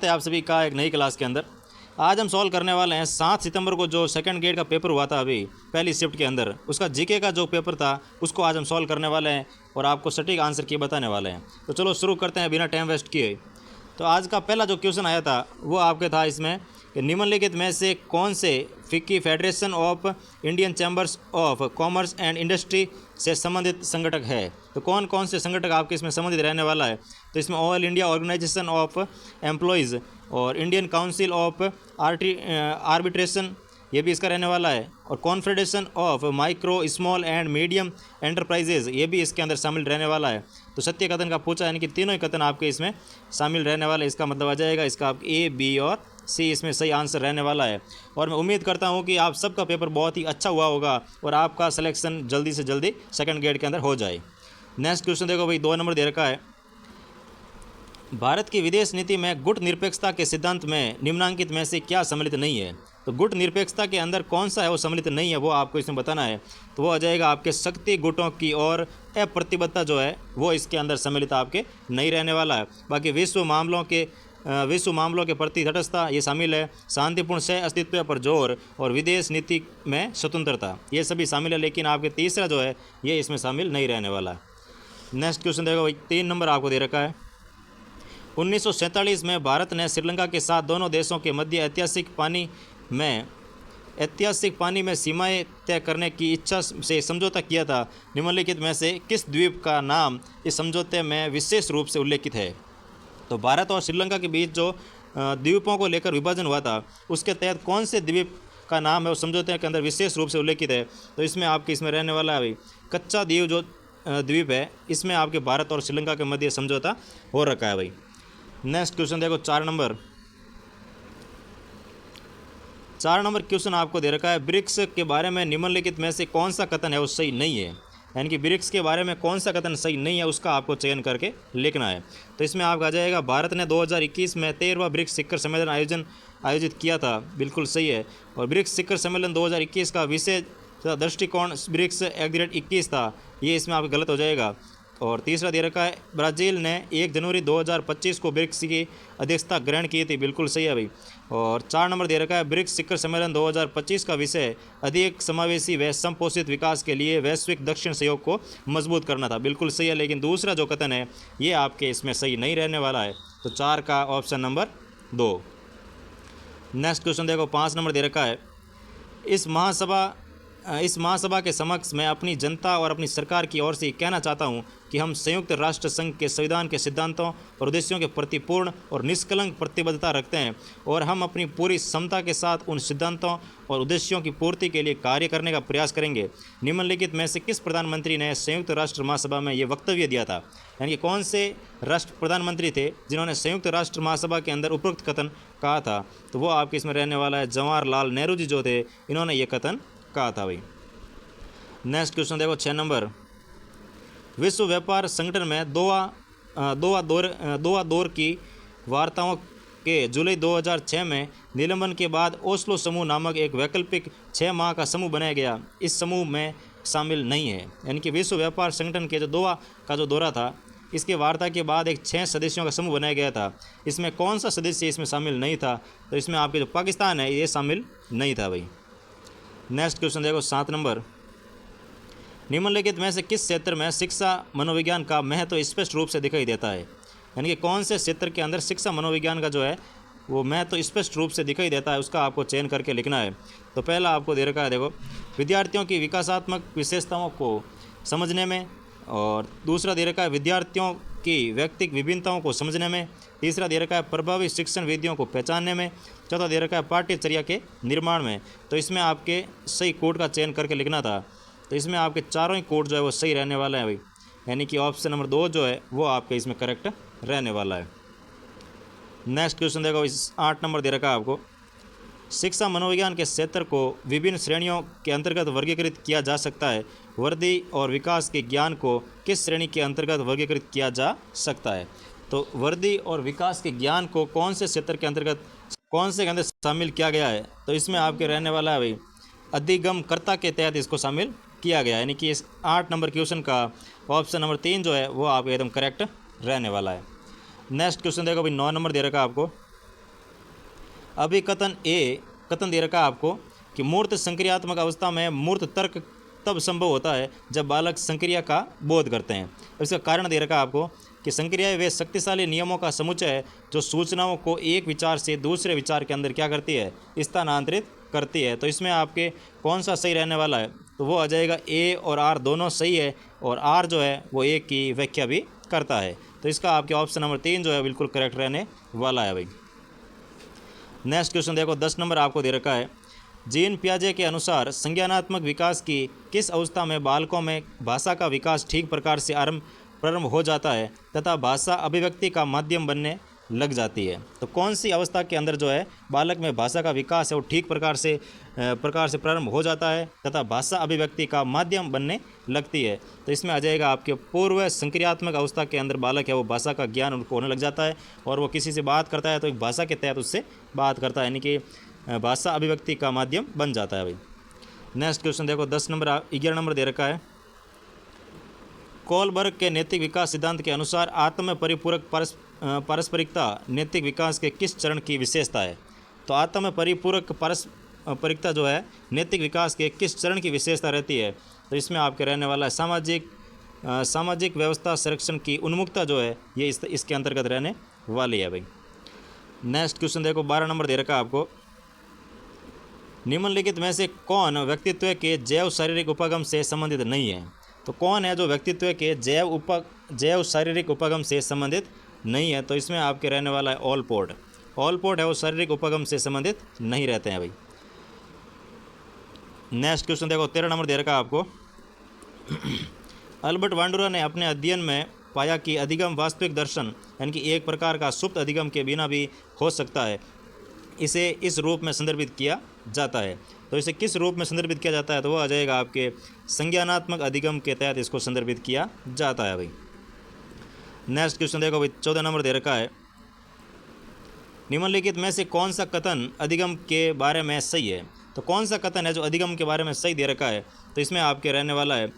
स्वागत है आप सभी का एक नई क्लास के अंदर। आज हम सॉल्व करने वाले हैं 7 सितंबर को जो सेकंड ग्रेड का पेपर हुआ था अभी पहली शिफ्ट के अंदर, उसका जीके का जो पेपर था उसको आज हम सॉल्व करने वाले हैं और आपको सटीक आंसर की बताने वाले हैं। तो चलो शुरू करते हैं बिना टाइम वेस्ट किए। तो आज का पहला जो क्वेश्चन आया था वो आपके था इसमें कि निम्नलिखित में से कौन से FICCI federation of Indian chambers of commerce and industry से संबंधित संगठक है। तो कौन कौन से संगठक आपके इसमें संबंधित रहने वाला है। तो इसमें all India organisation of employees और इंडियन काउंसिल ऑफ आर्बिट्रेशन ये भी इसका रहने वाला है, और confederation of micro small and medium enterprises ये भी इसके अंदर शामिल रहने वाला है। तो सत्य कथन का पूछा, यानी कि तीनों ही कथन आपके इसमें शामिल रहने वाले, इसका मतलब आ जाएगा इसका आप ए, बी और सी इसमें सही आंसर रहने वाला है। और मैं उम्मीद करता हूं कि आप सबका पेपर बहुत ही अच्छा हुआ होगा और आपका सिलेक्शन जल्दी से जल्दी सेकंड ग्रेड के अंदर हो जाए। नेक्स्ट क्वेश्चन देखो भाई, 2 नंबर दे रखा है। भारत की विदेश नीति में गुट निरपेक्षता के सिद्धांत में निम्नांकित में से क्या सम्मिलित नहीं है। तो गुट निरपेक्षता के अंदर कौन सा है वो सम्मिलित नहीं है, वो आपको इसमें बताना है। तो वो आ जाएगा आपके शक्ति गुटों की और अप्रतिबद्धता जो है वो इसके अंदर सम्मिलित आपके नहीं रहने वाला है। बाकी विश्व मामलों के प्रति तटस्थता ये शामिल है, शांतिपूर्ण सह अस्तित्व पर जोर और विदेश नीति में स्वतंत्रता ये सभी शामिल है, लेकिन आपके तीसरा जो है ये इसमें शामिल नहीं रहने वाला है। नेक्स्ट क्वेश्चन देखो भाई, 3 नंबर आपको दे रखा है। 1947 में भारत ने श्रीलंका के साथ दोनों देशों के मध्य ऐतिहासिक पानी में सीमाएं तय करने की इच्छा से समझौता किया था। निम्नलिखित में से किस द्वीप का नाम इस समझौते में विशेष रूप से उल्लेखित है। तो भारत और श्रीलंका के बीच जो द्वीपों को लेकर विभाजन हुआ था उसके तहत कौन से द्वीप का नाम है उस समझौते के अंदर विशेष रूप से उल्लेखित है। तो इसमें आपके इसमें रहने वाला है भाई कच्चा द्वीप जो द्वीप है, इसमें आपके भारत और श्रीलंका के मध्य समझौता हो रखा है भाई। नेक्स्ट क्वेश्चन देखो, 4 नंबर क्वेश्चन आपको दे रखा है। ब्रिक्स के बारे में निम्नलिखित में से कौन सा कथन है वो सही नहीं है, यानी कि ब्रिक्स के बारे में कौन सा कथन सही नहीं है उसका आपको चयन करके लिखना है। तो इसमें आपका आ जाएगा भारत ने 2021 में 13वां ब्रिक्स शिखर सम्मेलन आयोजित किया था, बिल्कुल सही है। और ब्रिक्स शिखर सम्मेलन 2021 का विषय दृष्टिकोण ब्रिक्स @21 था, ये इसमें आपका गलत हो जाएगा। और तीसरा दे रखा है ब्राज़ील ने 1 जनवरी 2025 को ब्रिक्स की अध्यक्षता ग्रहण की थी, बिल्कुल सही है भाई। और 4 नंबर दे रखा है ब्रिक्स शिखर सम्मेलन 2025 का विषय अधिक समावेशी व संपोषित विकास के लिए वैश्विक दक्षिण सहयोग को मजबूत करना था, बिल्कुल सही है। लेकिन दूसरा जो कथन है ये आपके इसमें सही नहीं रहने वाला है। तो 4 का ऑप्शन नंबर 2। नेक्स्ट क्वेश्चन देखो, 5 नंबर दे रखा है। इस महासभा के समक्ष मैं अपनी जनता और अपनी सरकार की ओर से कहना चाहता हूं कि हम संयुक्त राष्ट्र संघ के संविधान के सिद्धांतों और उद्देश्यों के प्रति पूर्ण और निष्कलंक प्रतिबद्धता रखते हैं और हम अपनी पूरी क्षमता के साथ उन सिद्धांतों और उद्देश्यों की पूर्ति के लिए कार्य करने का प्रयास करेंगे। निम्नलिखित में से किस प्रधानमंत्री ने संयुक्त राष्ट्र महासभा में ये वक्तव्य दिया था, यानी कि कौन से राष्ट्र प्रधानमंत्री थे जिन्होंने संयुक्त राष्ट्र महासभा के अंदर उपरोक्त कथन कहा था। तो वो आपके इसमें रहने वाला है जवाहरलाल नेहरू जी जो थे, इन्होंने ये कथन कहा था भाई। नेक्स्ट क्वेश्चन देखो, 6 नंबर। विश्व व्यापार संगठन में दोहा दौर की वार्ताओं के जुलाई 2006 में निलंबन के बाद ओस्लो समूह नामक एक वैकल्पिक 6 माह का समूह बनाया गया, इस समूह में शामिल नहीं है। यानी कि विश्व व्यापार संगठन के जो दोहा का जो दौरा था इसके वार्ता के बाद एक 6 सदस्यों का समूह बनाया गया था, इसमें कौन सा सदस्य इसमें शामिल नहीं था। तो इसमें आपके जो पाकिस्तान है ये शामिल नहीं था भाई। नेक्स्ट क्वेश्चन देखो, 7 नंबर। निम्नलिखित में से किस क्षेत्र में शिक्षा मनोविज्ञान का महत्व स्पष्ट रूप से दिखाई देता है, यानी कि कौन से क्षेत्र के अंदर शिक्षा मनोविज्ञान का जो है वो महत्व स्पष्ट रूप से दिखाई देता है, उसका आपको चयन करके लिखना है। तो पहला आपको दे रखा है देखो विद्यार्थियों की विकासात्मक विशेषताओं को समझने में, और दूसरा दे रखा है विद्यार्थियों की व्यक्तिगत विभिन्नताओं को समझने में, तीसरा दे रखा है प्रभावी शिक्षण विधियों को पहचानने में, चौथा दे रखा है पाठ्यचर्या के निर्माण में। तो इसमें आपके सही कोड का चयन करके लिखना था। तो इसमें आपके चारों ही कोड जो है वो सही रहने वाला है भाई, यानी कि ऑप्शन नंबर 2 जो है वो आपके इसमें करेक्ट रहने वाला है। नेक्स्ट क्वेश्चन देखो, 8 नंबर दे रखा है आपको। शिक्षा मनोविज्ञान के क्षेत्र को विभिन्न श्रेणियों के अंतर्गत वर्गीकृत किया जा सकता है। वृद्धि और विकास के ज्ञान को किस श्रेणी के अंतर्गत वर्गीकृत किया जा सकता है। तो वृद्धि और विकास के ज्ञान को कौन से क्षेत्र के अंतर्गत कौन से के अंदर शामिल किया गया है। तो इसमें आपके रहने वाला है भाई अधिगमकर्ता के तहत इसको शामिल किया गया, यानी कि इस 8 नंबर क्वेश्चन का ऑप्शन नंबर 3 जो है वो आपका एकदम करेक्ट रहने वाला है। नेक्स्ट क्वेश्चन देखो भाई, 9 नंबर दे रखा है आपको। अभी कथन दे रखा है आपको कि मूर्त संक्रियात्मक अवस्था में मूर्त तर्क तब संभव होता है जब बालक संक्रिया का बोध करते हैं। इसका कारण दे रखा है आपको कि संक्रियाएं वे शक्तिशाली नियमों का समुच्चय है जो सूचनाओं को एक विचार से दूसरे विचार के अंदर क्या करती है, स्थानांतरित करती है। तो इसमें आपके कौन सा सही रहने वाला है, तो वो आ जाएगा ए और आर दोनों सही है, और आर जो है वो ए की व्याख्या भी करता है। तो इसका आपके ऑप्शन नंबर 3 जो है बिल्कुल करेक्ट रहने वाला है भाई। नेक्स्ट क्वेश्चन देखो, 10 नंबर आपको दे रखा है। जीन पियाजे के अनुसार संज्ञानात्मक विकास की किस अवस्था में बालकों में भाषा का विकास ठीक प्रकार से प्रारंभ हो जाता है तथा भाषा अभिव्यक्ति का माध्यम बनने लग जाती है। तो कौन सी अवस्था के अंदर जो है बालक में भाषा का विकास है वो ठीक प्रकार से प्रारंभ हो जाता है तथा भाषा अभिव्यक्ति का माध्यम बनने लगती है। तो इसमें आ जाएगा आपके पूर्व संक्रियात्मक अवस्था के अंदर बालक है वो भाषा का ज्ञान उनको होने लग जाता है, और वो किसी से बात करता है तो एक भाषा के तहत उससे बात करता है, यानी कि भाषा अभिव्यक्ति का माध्यम बन जाता है भाई। नेक्स्ट क्वेश्चन देखो, 11 नंबर दे रखा है। कोलबर्ग के नैतिक विकास सिद्धांत के अनुसार आत्म में परिपूरक पारस्परिकता नैतिक विकास के किस चरण की विशेषता है? तो आत्म में परिपूरक पारस्परिकता जो है नैतिक विकास के किस चरण की विशेषता रहती है? तो इसमें आपके रहने वाला है सामाजिक व्यवस्था संरक्षण की उन्मुखता जो है ये इसके अंतर्गत रहने वाली है भाई। नेक्स्ट क्वेश्चन देखो, 12 नंबर दे रखा है आपको। निम्नलिखित में से कौन व्यक्तित्व के जैव शारीरिक उपागम से संबंधित नहीं है? तो कौन है जो व्यक्तित्व के जैव शारीरिक उपागम से संबंधित नहीं है? तो इसमें आपके रहने वाला है ऑलपोर्ट है वो शारीरिक उपागम से संबंधित नहीं रहते हैं भाई। नेक्स्ट क्वेश्चन देखो, 13 नंबर दे रखा है आपको। अल्बर्ट बांडुरा ने अपने अध्ययन में पाया कि अधिगम वास्तविक दर्शन यानी कि एक प्रकार का सुप्त अधिगम के बिना भी हो सकता है। इसे इस रूप में संदर्भित किया जाता है। तो इसे किस रूप में संदर्भित किया जाता है? तो वो आ जाएगा आपके संज्ञानात्मक अधिगम के तहत इसको संदर्भित किया जाता है भाई। नेक्स्ट क्वेश्चन देखो भाई, 14 नंबर दे रखा है। निम्नलिखित में से कौन सा कथन अधिगम के बारे में सही है? तो कौन सा कथन है जो अधिगम के बारे में सही दे रखा है? तो इसमें आपके रहने वाला है,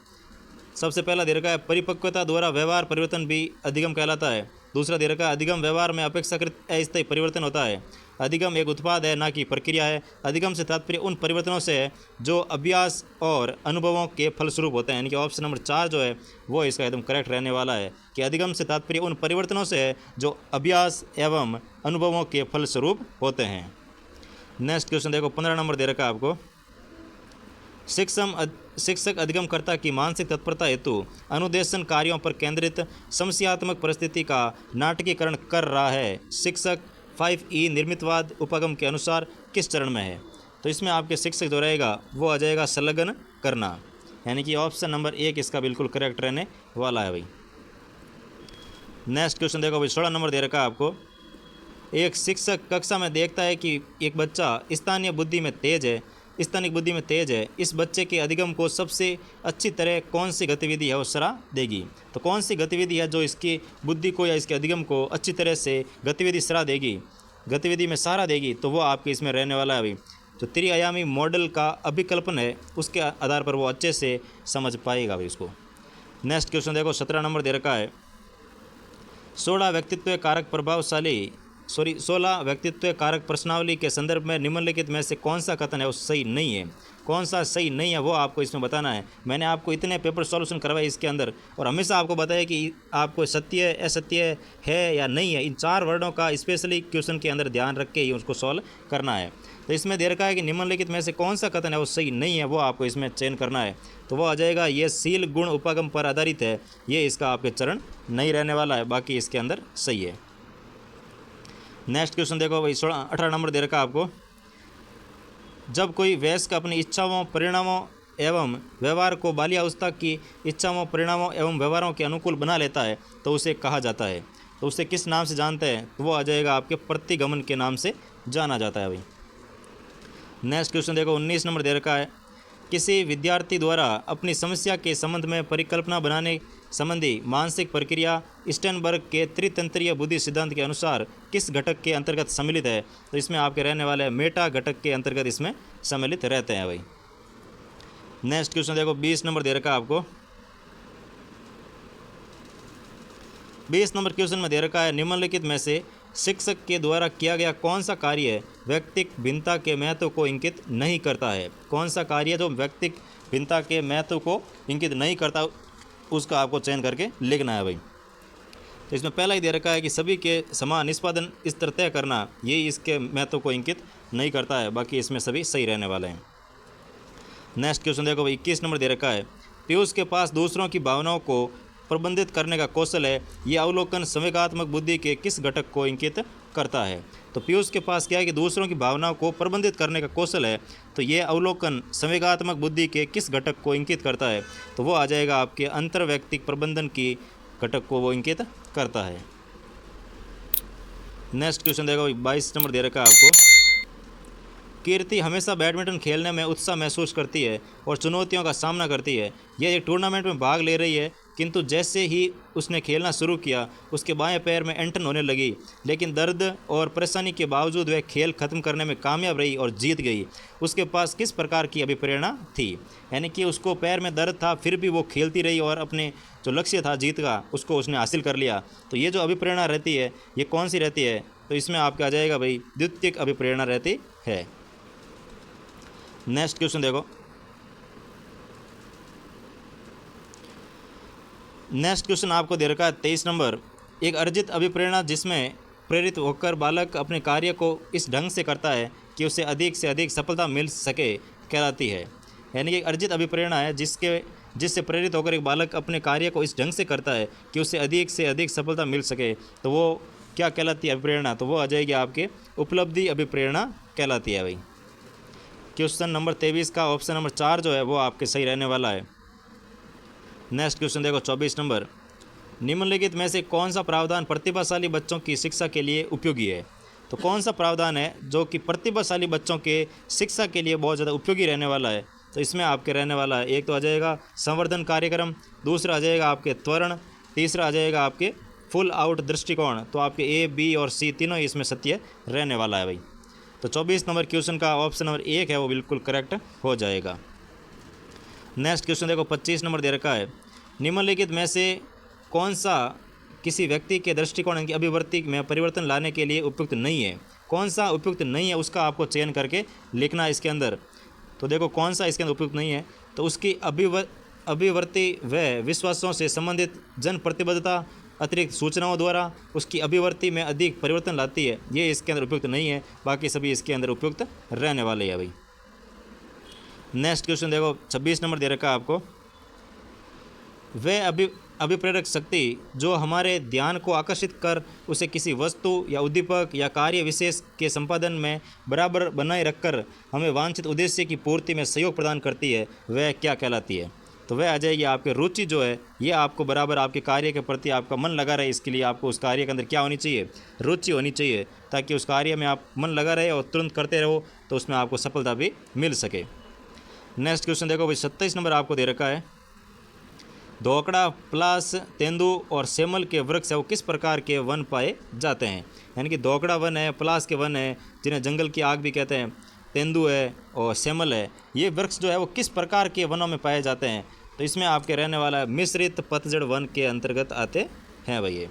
सबसे पहला दे रखा है परिपक्वता द्वारा व्यवहार परिवर्तन भी अधिगम कहलाता है। दूसरा दे रखा है अधिगम व्यवहार में अपेक्षाकृत अस्थायी परिवर्तन होता है। अधिगम एक उत्पाद है ना कि प्रक्रिया है। अधिगम से तात्पर्य उन परिवर्तनों से है जो अभ्यास और अनुभवों के फलस्वरूप होते हैं, यानी कि ऑप्शन नंबर 4 जो है वो इसका एकदम करेक्ट रहने वाला है कि अधिगम से तात्पर्य उन परिवर्तनों से है जो अभ्यास एवं अनुभवों के फलस्वरूप होते हैं। नेक्स्ट क्वेश्चन देखो, 15 नंबर दे रखा है आपको। शिक्षक अधिगमकर्ता की मानसिक तत्परता हेतु अनुदेशन कार्यों पर केंद्रित समस्यात्मक परिस्थिति का नाटकीकरण कर रहा है। शिक्षक 5E निर्मितवाद उपागम के अनुसार किस चरण में है? तो इसमें आपके शिक्षक जो रहेगा वो आ जाएगा संलग्न करना, यानी कि ऑप्शन नंबर 1 इसका बिल्कुल करेक्ट रहने वाला है भाई। नेक्स्ट क्वेश्चन देखो भाई, 16 नंबर दे रखा है आपको। एक शिक्षक कक्षा में देखता है कि एक बच्चा स्थानिक बुद्धि में तेज है। इस बच्चे के अधिगम को सबसे अच्छी तरह कौन सी गतिविधि है वो सराह देगी? तो कौन सी गतिविधि है जो इसकी बुद्धि को या इसके अधिगम को अच्छी तरह से गतिविधि में सहारा देगी? तो वो आपके इसमें रहने वाला है अभी जो त्रिआयामी मॉडल का अभिकल्पन है उसके आधार पर वो अच्छे से समझ पाएगा अभी उसको। नेक्स्ट क्वेश्चन देखो, 17 नंबर दे रखा है। 16 व्यक्तित्व कारक प्रश्नावली के संदर्भ में निम्नलिखित में से कौन सा कथन है वो सही नहीं है? कौन सा सही नहीं है वो आपको इसमें बताना है। मैंने आपको इतने पेपर सॉल्यूशन करवाए इसके अंदर और हमेशा आपको बताया कि आपको सत्य असत्य है या नहीं है, इन 4 वर्डों का स्पेशली क्वेश्चन के अंदर ध्यान रख के ही उसको सॉल्व करना है। तो इसमें दे रखा है कि निम्नलिखित में से कौन सा कथन है वो सही नहीं है, वो आपको इसमें चयन करना है। तो वो आ जाएगा ये शील गुण उपागम पर आधारित है, ये इसका आपके चरण नहीं रहने वाला है, बाकी इसके अंदर सही है। नेक्स्ट क्वेश्चन देखो भाई, 18 नंबर दे रखा आपको। जब कोई वयस्क अपनी इच्छाओं परिणामों एवं व्यवहार को बाल्यावस्था की इच्छाओं परिणामों एवं व्यवहारों के अनुकूल बना लेता है तो उसे कहा जाता है। तो उसे किस नाम से जानते हैं? तो वो आ जाएगा आपके प्रतिगमन के नाम से जाना जाता है भाई। नेक्स्ट क्वेश्चन देखो, 19 नंबर दे रखा है। किसी विद्यार्थी द्वारा अपनी समस्या के संबंध में परिकल्पना बनाने संबंधी मानसिक प्रक्रिया स्टेनबर्ग के त्रितंत्रीय बुद्धि सिद्धांत के अनुसार किस घटक के अंतर्गत सम्मिलित है? तो इसमें आपके रहने वाले मेटा घटक के अंतर्गत इसमें सम्मिलित रहते हैं भाई। नेक्स्ट क्वेश्चन देखो, 20 नंबर दे रखा है आपको। 20 नंबर क्वेश्चन में दे रखा है निम्नलिखित में से शिक्षक के द्वारा किया गया कौन सा कार्य व्यक्तिक भिन्नता के महत्व को इंगित नहीं करता है? कौन सा कार्य जो व्यक्तिक भिन्नता के महत्व को इंगित नहीं करता, उसका आपको चयन करके लिखना है भाई। तो इसमें पहला ही दे रखा है कि सभी के समान निष्पादन स्तर तय करना, ये इसके महत्व को इंगित नहीं करता है। बाकी इसमें सभी सही रहने वाले हैं। नेक्स्ट क्वेश्चन देखो भाई, 21 नंबर दे रखा है, पीयूष के पास दूसरों की भावनाओं को प्रबंधित करने का कौशल है, यह अवलोकन संवेगात्मक बुद्धि के किस घटक को इंगित करता है? तो पीयूष के पास क्या है कि दूसरों की भावनाओं को प्रबंधित करने का कौशल है, तो यह अवलोकन संवेगात्मक बुद्धि के किस घटक को इंगित करता है? तो वो आ जाएगा आपके अंतर्वैयक्तिक प्रबंधन की घटक को वो इंगित करता है। नेक्स्ट क्वेश्चन देखो 22 नंबर दे रखा है आपको, कीर्ति हमेशा बैडमिंटन खेलने में उत्साह महसूस करती है और चुनौतियों का सामना करती है। यह एक टूर्नामेंट में भाग ले रही है, किंतु जैसे ही उसने खेलना शुरू किया उसके बाएं पैर में ऐंठन होने लगी, लेकिन दर्द और परेशानी के बावजूद वह खेल खत्म करने में कामयाब रही और जीत गई। उसके पास किस प्रकार की अभिप्रेरणा थी? यानी कि उसको पैर में दर्द था, फिर भी वो खेलती रही और अपने जो लक्ष्य था जीत का, उसको उसने हासिल कर लिया। तो ये जो अभिप्रेरणा रहती है, ये कौन सी रहती है? तो इसमें आपके आ जाएगा भाई, द्वितीयक अभिप्रेरणा रहती है। नेक्स्ट क्वेश्चन देखो, नेक्स्ट क्वेश्चन आपको दे रखा है 23 नंबर, एक अर्जित अभिप्रेरणा जिसमें प्रेरित होकर बालक अपने कार्य को इस ढंग से करता है कि उसे अधिक से अधिक सफलता मिल सके, कहलाती है। यानी कि एक अर्जित अभिप्रेरणा है जिससे प्रेरित होकर एक बालक अपने कार्य को इस ढंग से करता है कि उसे अधिक से अधिक सफलता मिल सके, तो वो क्या कहलाती है अभिप्रेरणा? तो वो आ जाएगी आपके उपलब्धि अभिप्रेरणा कहलाती है भाई। क्वेश्चन नंबर 23 का ऑप्शन नंबर 4 जो है वो आपके सही रहने वाला है। नेक्स्ट क्वेश्चन देखो 24 नंबर, निम्नलिखित में से कौन सा प्रावधान प्रतिभाशाली बच्चों की शिक्षा के लिए उपयोगी है? तो कौन सा प्रावधान है जो कि प्रतिभाशाली बच्चों के शिक्षा के लिए बहुत ज़्यादा उपयोगी रहने वाला है? तो इसमें आपके रहने वाला है, एक तो आ जाएगा संवर्धन कार्यक्रम, दूसरा आ जाएगा आपके त्वरण, तीसरा आ जाएगा आपके फुल आउट दृष्टिकोण। तो आपके ए, बी और सी तीनों इसमें सत्य रहने वाला है भाई। तो 24 नंबर क्वेश्चन का ऑप्शन नंबर 1 है वो बिल्कुल करेक्ट हो जाएगा। नेक्स्ट क्वेश्चन देखो 25 नंबर दे रखा है, निम्नलिखित में से कौन सा किसी व्यक्ति के दृष्टिकोण की अभिवृत्ति में परिवर्तन लाने के लिए उपयुक्त नहीं है? कौन सा उपयुक्त नहीं है उसका आपको चयन करके लिखना इसके अंदर। तो देखो कौन सा इसके अंदर उपयुक्त नहीं है, तो उसकी अभिवृत्ति व विश्वासों से संबंधित जन प्रतिबद्धता अतिरिक्त सूचनाओं द्वारा उसकी अभिवृत्ति में अधिक परिवर्तन लाती है, ये इसके अंदर उपयुक्त नहीं है। बाकी सभी इसके अंदर उपयुक्त रहने वाले हैं भाई। नेक्स्ट क्वेश्चन देखो 26 नंबर दे रखा है आपको, वह अभिप्रेरक शक्ति जो हमारे ध्यान को आकर्षित कर उसे किसी वस्तु या उद्दीपक या कार्य विशेष के संपादन में बराबर बनाए रखकर हमें वांछित उद्देश्य की पूर्ति में सहयोग प्रदान करती है, वह क्या कहलाती है? तो वह आ जाएगी आपकी रुचि जो है, ये आपको बराबर आपके कार्य के प्रति आपका मन लगा रहे। इसके लिए आपको उस कार्य के अंदर क्या होनी चाहिए? रुचि होनी चाहिए, ताकि उस कार्य में आप मन लगा रहे और तुरंत करते रहो, तो उसमें आपको सफलता भी मिल सके। नेक्स्ट क्वेश्चन देखो भाई 27 नंबर आपको दे रखा है, धोकड़ा, पलास, तेंदू और सेमल के वृक्ष है वो किस प्रकार के वन पाए जाते हैं? यानी कि धोकड़ा वन है, पलास के वन है जिन्हें जंगल की आग भी कहते हैं, तेंदू है और सेमल है, ये वृक्ष जो है वो किस प्रकार के वनों में पाए जाते हैं? तो इसमें आपके रहने वाला है मिश्रित पतझड़ वन के अंतर्गत आते हैं भाई ये,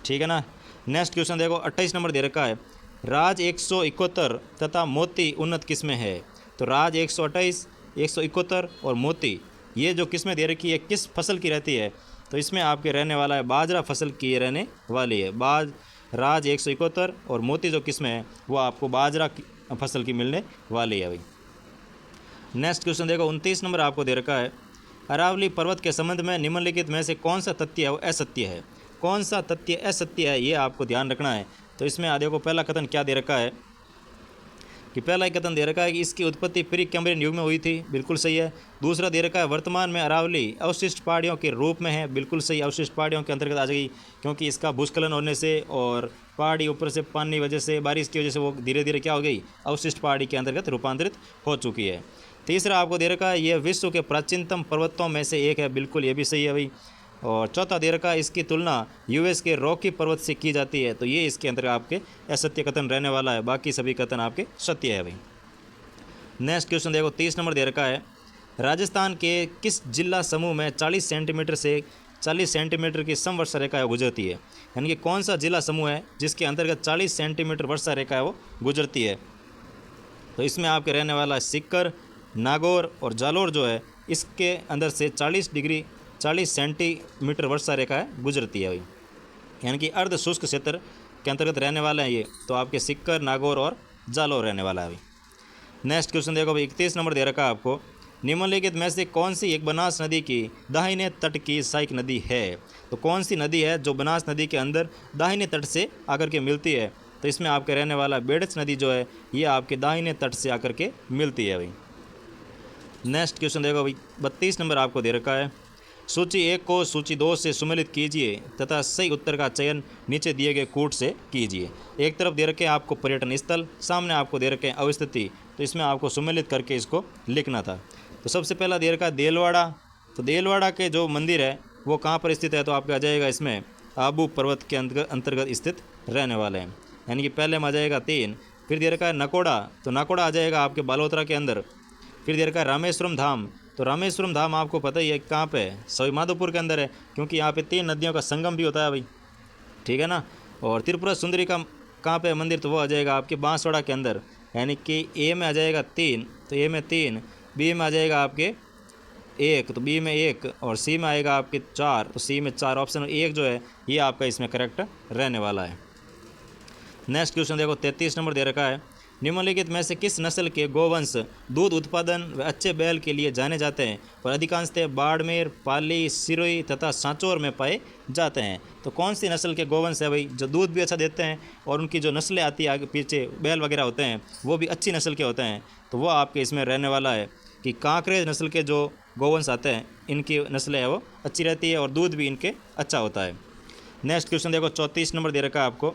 ठीक है ना। नेक्स्ट क्वेश्चन देखो 28 नंबर दे रखा है, राज 171 तथा मोती उन्नत किस्में है। तो राज 128, 171 और मोती, ये जो किस्में दे रखी है किस फसल की रहती है? तो इसमें आपके रहने वाला है बाजरा फसल की रहने वाली है। राज 171 और मोती जो किस्में हैं वो आपको बाजरा फसल की मिलने वाली है भाई। नेक्स्ट क्वेश्चन देखो 29 नंबर आपको दे रखा है, अरावली पर्वत के संबंध में निम्नलिखित में से कौन सा तथ्य है वो असत्य है? कौन सा तथ्य असत्य है, ये आपको ध्यान रखना है। तो इसमें देखो पहला कथन क्या दे रखा है कि पहला ही कथन दे रखा है कि इसकी उत्पत्ति प्री कैम्ब्रियन युग में हुई थी, बिल्कुल सही है। दूसरा दे रखा है वर्तमान में अरावली अवशिष्ट पहाड़ियों के रूप में है, बिल्कुल सही, अवशिष्ट पहाड़ियों के अंतर्गत आ जाएगी, क्योंकि इसका भूस्खलन होने से और पहाड़ी ऊपर से पानी वजह से, बारिश की वजह से वो धीरे धीरे क्या हो गई, अवशिष्ट पहाड़ी के अंतर्गत रूपांतरित हो चुकी है। तीसरा आपको दे रखा है यह विश्व के प्राचीनतम पर्वतों में से एक है, बिल्कुल ये भी सही है भाई। और चौथा दे रखा है इसकी तुलना यूएस के रॉकी पर्वत से की जाती है, तो ये इसके अंतर्गत आपके असत्य कथन रहने वाला है, बाकी सभी कथन आपके सत्य है भाई। नेक्स्ट क्वेश्चन देखो 30 नंबर दे रखा है, राजस्थान के किस जिला समूह में 40 सेंटीमीटर से 40 सेंटीमीटर की समवर्षा रेखा है गुजरती है। यानी कि कौन सा जिला समूह है जिसके अंतर्गत 40 सेंटीमीटर वर्षा रेखा है वो गुजरती है। तो इसमें आपके रहने वाला सीकर, नागौर और जालोर जो है इसके अंदर से 40 सेंटीमीटर वर्षा रेखा है गुजरती है भाई। यानी कि अर्ध शुष्क क्षेत्र के अंतर्गत रहने वाले हैं ये, तो आपके सीकर, नागौर और जालोर रहने वाला है भाई। नेक्स्ट क्वेश्चन देखो भाई, 31 नंबर दे रखा है आपको, निम्नलिखित में से कौन सी एक बनास नदी की दाहिने तट की सहायक नदी है। तो कौन सी नदी है जो बनास नदी के अंदर दाहिने तट से आकर के मिलती है। तो इसमें आपके रहने वाला बेड़च नदी जो है ये आपके दाहिने तट से आकर के मिलती है भाई। नेक्स्ट क्वेश्चन देखो भाई, 32 नंबर आपको दे रखा है, सूची 1 को सूची 2 से सुमेलित कीजिए तथा सही उत्तर का चयन नीचे दिए गए कूट से कीजिए। एक तरफ दे रखे आपको पर्यटन स्थल, सामने आपको दे रखे अवस्थिति, तो इसमें आपको सुमेलित करके इसको लिखना था। तो सबसे पहला दे रखा देलवाड़ा, तो देलवाड़ा के जो मंदिर है वो कहाँ पर स्थित है, तो आपका आ जाएगा इसमें आबू पर्वत के अंतर्गत स्थित रहने वाले हैं। यानी कि पहले में आ जाएगा 3। फिर दे रखा है नकोड़ा, तो नकोड़ा आ जाएगा आपके बालोतरा के अंदर। फिर दे रखा है रामेश्वरम धाम, तो रामेश्वरम धाम आपको पता ही है कहाँ पे है, सवाई माधोपुर के अंदर है, क्योंकि यहाँ पे 3 नदियों का संगम भी होता है भाई, ठीक है ना। और त्रिपुरा सुंदरी का कहाँ पे मंदिर, तो वो आ जाएगा आपके बांसवाड़ा के अंदर। यानी कि ए में आ जाएगा 3, तो ए में 3, बी में आ जाएगा आपके 1, तो बी में 1, और सी में आएगा आपके 4, तो सी में 4। ऑप्शन 1 जो है ये आपका इसमें करेक्ट रहने वाला है। नेक्स्ट क्वेश्चन देखो, 33 नंबर दे रखा है, निम्नलिखित में से किस नस्ल के गोवंश दूध उत्पादन व अच्छे बैल के लिए जाने जाते हैं और अधिकांशतः बाड़मेर, पाली, सिरोही तथा सांचौर में पाए जाते हैं। तो कौन सी नस्ल के गोवंश है भाई जो दूध भी अच्छा देते हैं और उनकी जो नस्लें आती है आगे पीछे बैल वगैरह होते हैं वो भी अच्छी नस्ल के होते हैं। तो वो आपके इसमें रहने वाला है कि कांकरेज नस्ल के जो गोवंश आते हैं इनकी नस्लें है वो अच्छी रहती है और दूध भी इनके अच्छा होता है। नेक्स्ट क्वेश्चन देखो, 34 नंबर दे रखा है आपको,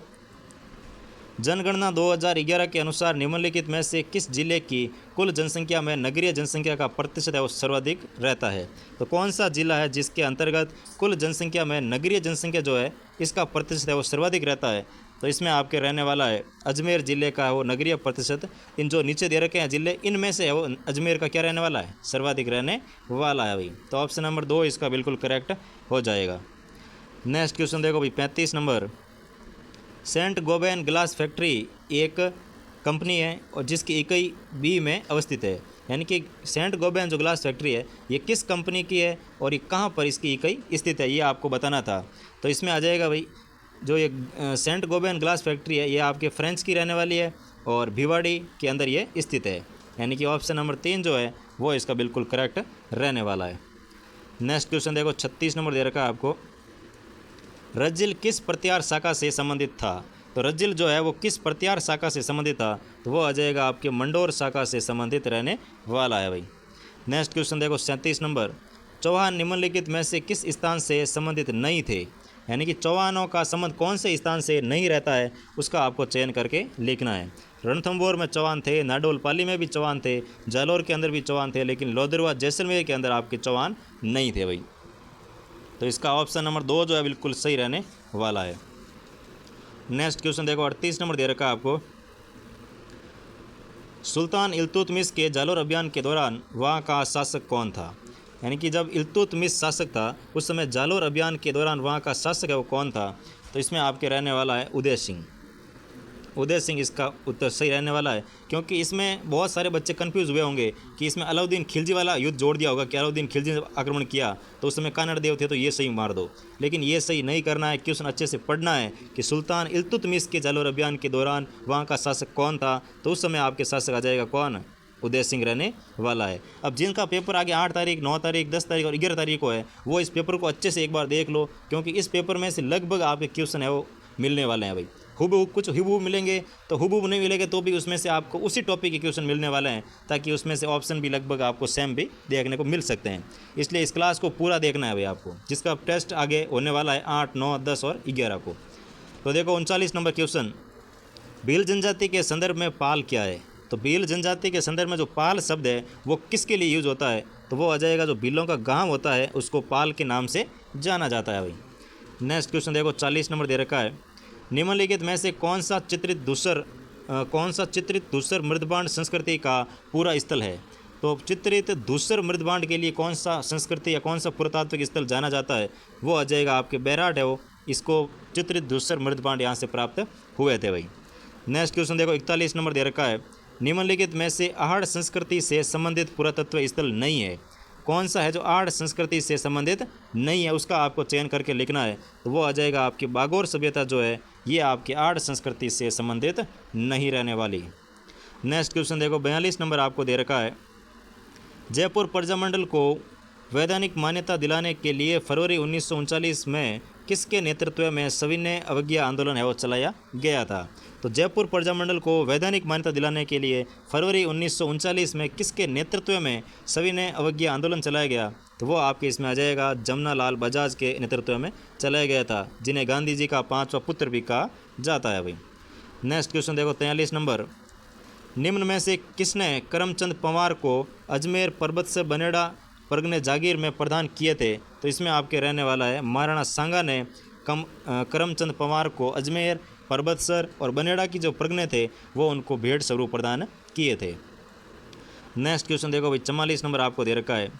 जनगणना 2011 के अनुसार निम्नलिखित में से किस जिले की कुल जनसंख्या में नगरीय जनसंख्या का प्रतिशत है वो सर्वाधिक रहता है। तो कौन सा जिला है जिसके अंतर्गत कुल जनसंख्या में नगरीय जनसंख्या जो है इसका प्रतिशत है वो सर्वाधिक रहता है। तो इसमें आपके रहने वाला है अजमेर जिले का वो नगरीय प्रतिशत। इन जो नीचे दे रखे हैं जिले इनमें से है वो अजमेर का क्या रहने वाला है, सर्वाधिक रहने वाला है भाई। तो ऑप्शन नंबर 2 इसका बिल्कुल करेक्ट हो जाएगा। नेक्स्ट क्वेश्चन देखो भाई, 35 number, Saint Gobain glass factory एक कंपनी है और जिसकी इकाई बी में अवस्थित है। यानी कि सेंट गोबेन जो ग्लास फैक्ट्री है ये किस कंपनी की है और ये कहाँ पर इसकी इकाई स्थित है ये आपको बताना था। तो इसमें आ जाएगा भाई जो ये सेंट गोबेन ग्लास फैक्ट्री है ये आपके फ्रेंच की रहने वाली है और भिवाड़ी के अंदर ये स्थित है। यानी कि ऑप्शन नंबर 3 जो है वो इसका बिल्कुल करेक्ट रहने वाला है। नेक्स्ट क्वेश्चन देखो, 36 नंबर दे रखा है आपको, रज्जिल किस प्रत्यार शाखा से संबंधित था। तो रज्जिल जो है वो किस प्रत्यार शाखा से संबंधित था, तो वो आ जाएगा आपके मंडोर शाखा से संबंधित रहने वाला है भाई। नेक्स्ट क्वेश्चन देखो, 37 नंबर, चौहान निम्नलिखित में से किस स्थान से संबंधित नहीं थे। यानी कि चौहानों का संबंध कौन से स्थान से नहीं रहता है उसका आपको चयन करके लिखना है। रणथंभौर में चौहान थे, नाडोल पाली में भी चौहान थे, जालौर के अंदर भी चौहान थे, लेकिन लोदरवा जैसलमेर के अंदर आपके चौहान नहीं थे भाई। तो इसका ऑप्शन नंबर 2 जो है बिल्कुल सही रहने वाला है। नेक्स्ट क्वेश्चन देखो, 38 नंबर दे रखा है आपको, सुल्तान इल्तुतमिश के जालोर अभियान के दौरान वहाँ का शासक कौन था। यानी कि जब इल्तुतमिश शासक था उस समय जालोर अभियान के दौरान वहाँ का शासक है वो कौन था। तो इसमें आपके रहने वाला है उदय सिंह। उदय सिंह इसका उत्तर सही रहने वाला है, क्योंकि इसमें बहुत सारे बच्चे कंफ्यूज हुए होंगे कि इसमें अलाउद्दीन खिलजी वाला युद्ध जोड़ दिया होगा कि अलाउद्दीन खिलजी ने आक्रमण किया तो उस समय कानड़ देव थे तो ये सही मार दो, लेकिन ये सही नहीं करना है। क्वेश्चन अच्छे से पढ़ना है कि सुल्तान इल्तुतमिश के जालोर अभियान के दौरान वहाँ का शासक कौन था, तो उस समय आपके शासक आ जाएगा कौन, उदय सिंह रहने वाला है। अब जिनका पेपर आगे 8 तारीख, 9 तारीख, 10 तारीख और 11 तारीख को है वो इस पेपर को अच्छे से एक बार देख लो, क्योंकि इस पेपर में से लगभग आपके क्वेश्चन है वो मिलने वाले हैं भाई। हुबहू कुछ हुबहू मिलेंगे तो हुबहू नहीं मिलेंगे तो भी उसमें से आपको उसी टॉपिक के क्वेश्चन मिलने वाले हैं, ताकि उसमें से ऑप्शन भी लगभग आपको सेम भी देखने को मिल सकते हैं। इसलिए इस क्लास को पूरा देखना है भाई आपको, जिसका टेस्ट आगे होने वाला है 8, 9, 10 और 11 को। तो देखो 39 नंबर क्वेश्चन, भील जनजाति के संदर्भ में पाल क्या है। तो भील जनजाति के संदर्भ में जो पाल शब्द है वो किसके लिए यूज होता है, तो वो आ जाएगा जो भीलों का गांव होता है उसको पाल के नाम से जाना जाता है भाई। नेक्स्ट क्वेश्चन देखो 40 नंबर दे रखा है, निम्नलिखित में से कौन सा चित्रित धूसर मृदबांड संस्कृति का पूरा स्थल है। तो चित्रित धूसर मृदभांड के लिए कौन सा संस्कृति या कौन सा पुरातात्विक स्थल जाना जाता है, वो आ जाएगा आपके बैराट है, वो इसको चित्रित धूसर मृदभांड यहाँ से प्राप्त हुए थे भाई। नेक्स्ट क्वेश्चन देखो 41 नंबर दे रखा है, निम्नलिखित में से आहड़ संस्कृति से संबंधित पुरातत्व स्थल नहीं है। कौन सा है जो आहड़ संस्कृति से संबंधित नहीं है, उसका आपको चयन करके लिखना है। तो वो आ जाएगा आपकी बागोर सभ्यता जो है ये आपकी आहड़ संस्कृति से संबंधित नहीं रहने वाली। नेक्स्ट क्वेश्चन देखो 42 नंबर आपको दे रखा है, जयपुर प्रजामंडल को वैधानिक मान्यता दिलाने के लिए फरवरी 1939 में किसके नेतृत्व में सविनय अवज्ञा आंदोलन है वो चलाया गया था। तो जयपुर प्रजामंडल को वैधानिक मान्यता दिलाने के लिए फरवरी 1939 में किसके नेतृत्व में सविनय अवज्ञा आंदोलन चलाया गया, तो वो आपके इसमें आ जाएगा जमनालाल बजाज के नेतृत्व में चलाया गया था, जिन्हें गांधी जी का 5वां पुत्र भी कहा जाता है भाई। नेक्स्ट क्वेश्चन देखो 43 नंबर, निम्न में से किसने करमचंद पंवार को अजमेर पर्वत से बनेड़ा परगने जागीर में प्रदान किए थे। तो इसमें आपके रहने वाला है महाराणा सांगा ने करमचंद पंवार को अजमेर पर्वतसर और बनेड़ा की जो परगने थे वो उनको भेंट स्वरूप प्रदान किए थे। नेक्स्ट क्वेश्चन देखो भाई 44 नंबर आपको दे रखा है,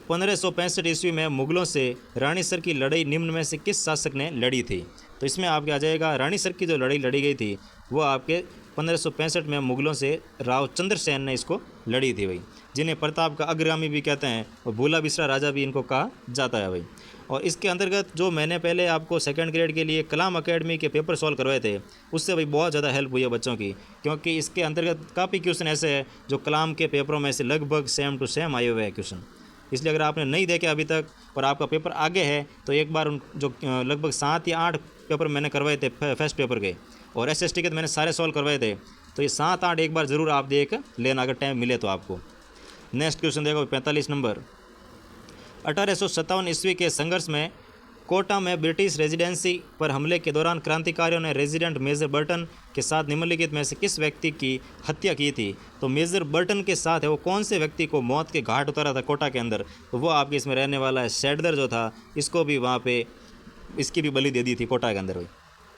1565 ईस्वी में मुगलों से रानीसर की लड़ाई निम्न में से किस शासक ने लड़ी थी। तो इसमें आपके आ जाएगा रानीसर की जो लड़ाई लड़ी गई थी वो आपके 1565 में मुगलों से राव चंद्रसेन ने इसको लड़ी थी भाई, जिन्हें प्रताप का अग्रगामी भी कहते हैं और भूला बिसरा राजा भी इनको कहा जाता है भाई। और इसके अंतर्गत जो मैंने पहले आपको सेकंड ग्रेड के लिए कलाम एकेडमी के पेपर सॉल्व करवाए थे उससे भाई बहुत ज़्यादा हेल्प हुई है बच्चों की, क्योंकि इसके अंतर्गत काफ़ी क्वेश्चन ऐसे हैं जो कलाम के पेपरों में से लगभग सेम टू सेम आए हुए हैं क्वेश्चन। इसलिए अगर आपने नहीं देखे अभी तक और आपका पेपर आगे है तो एक बार उन जो लगभग 7 या 8 पेपर मैंने करवाए थे फर्स्ट पेपर के, और SST के तो मैंने सारे सॉल्व करवाए थे, तो ये 7-8 एक बार ज़रूर आप देख लेना अगर टाइम मिले तो आपको। नेक्स्ट क्वेश्चन देखो 45 नंबर, 1857 ईस्वी के संघर्ष में कोटा में ब्रिटिश रेजिडेंसी पर हमले के दौरान क्रांतिकारियों ने रेजिडेंट मेजर बर्टन के साथ निम्नलिखित में से किस व्यक्ति की हत्या की थी। तो मेजर बर्टन के साथ है वो कौन से व्यक्ति को मौत के घाट उतारा था कोटा के अंदर, तो वो आपके इसमें रहने वाला है शेडदर जो था, इसको भी वहाँ पे इसकी भी बलि दे दी थी कोटा के अंदर भाई।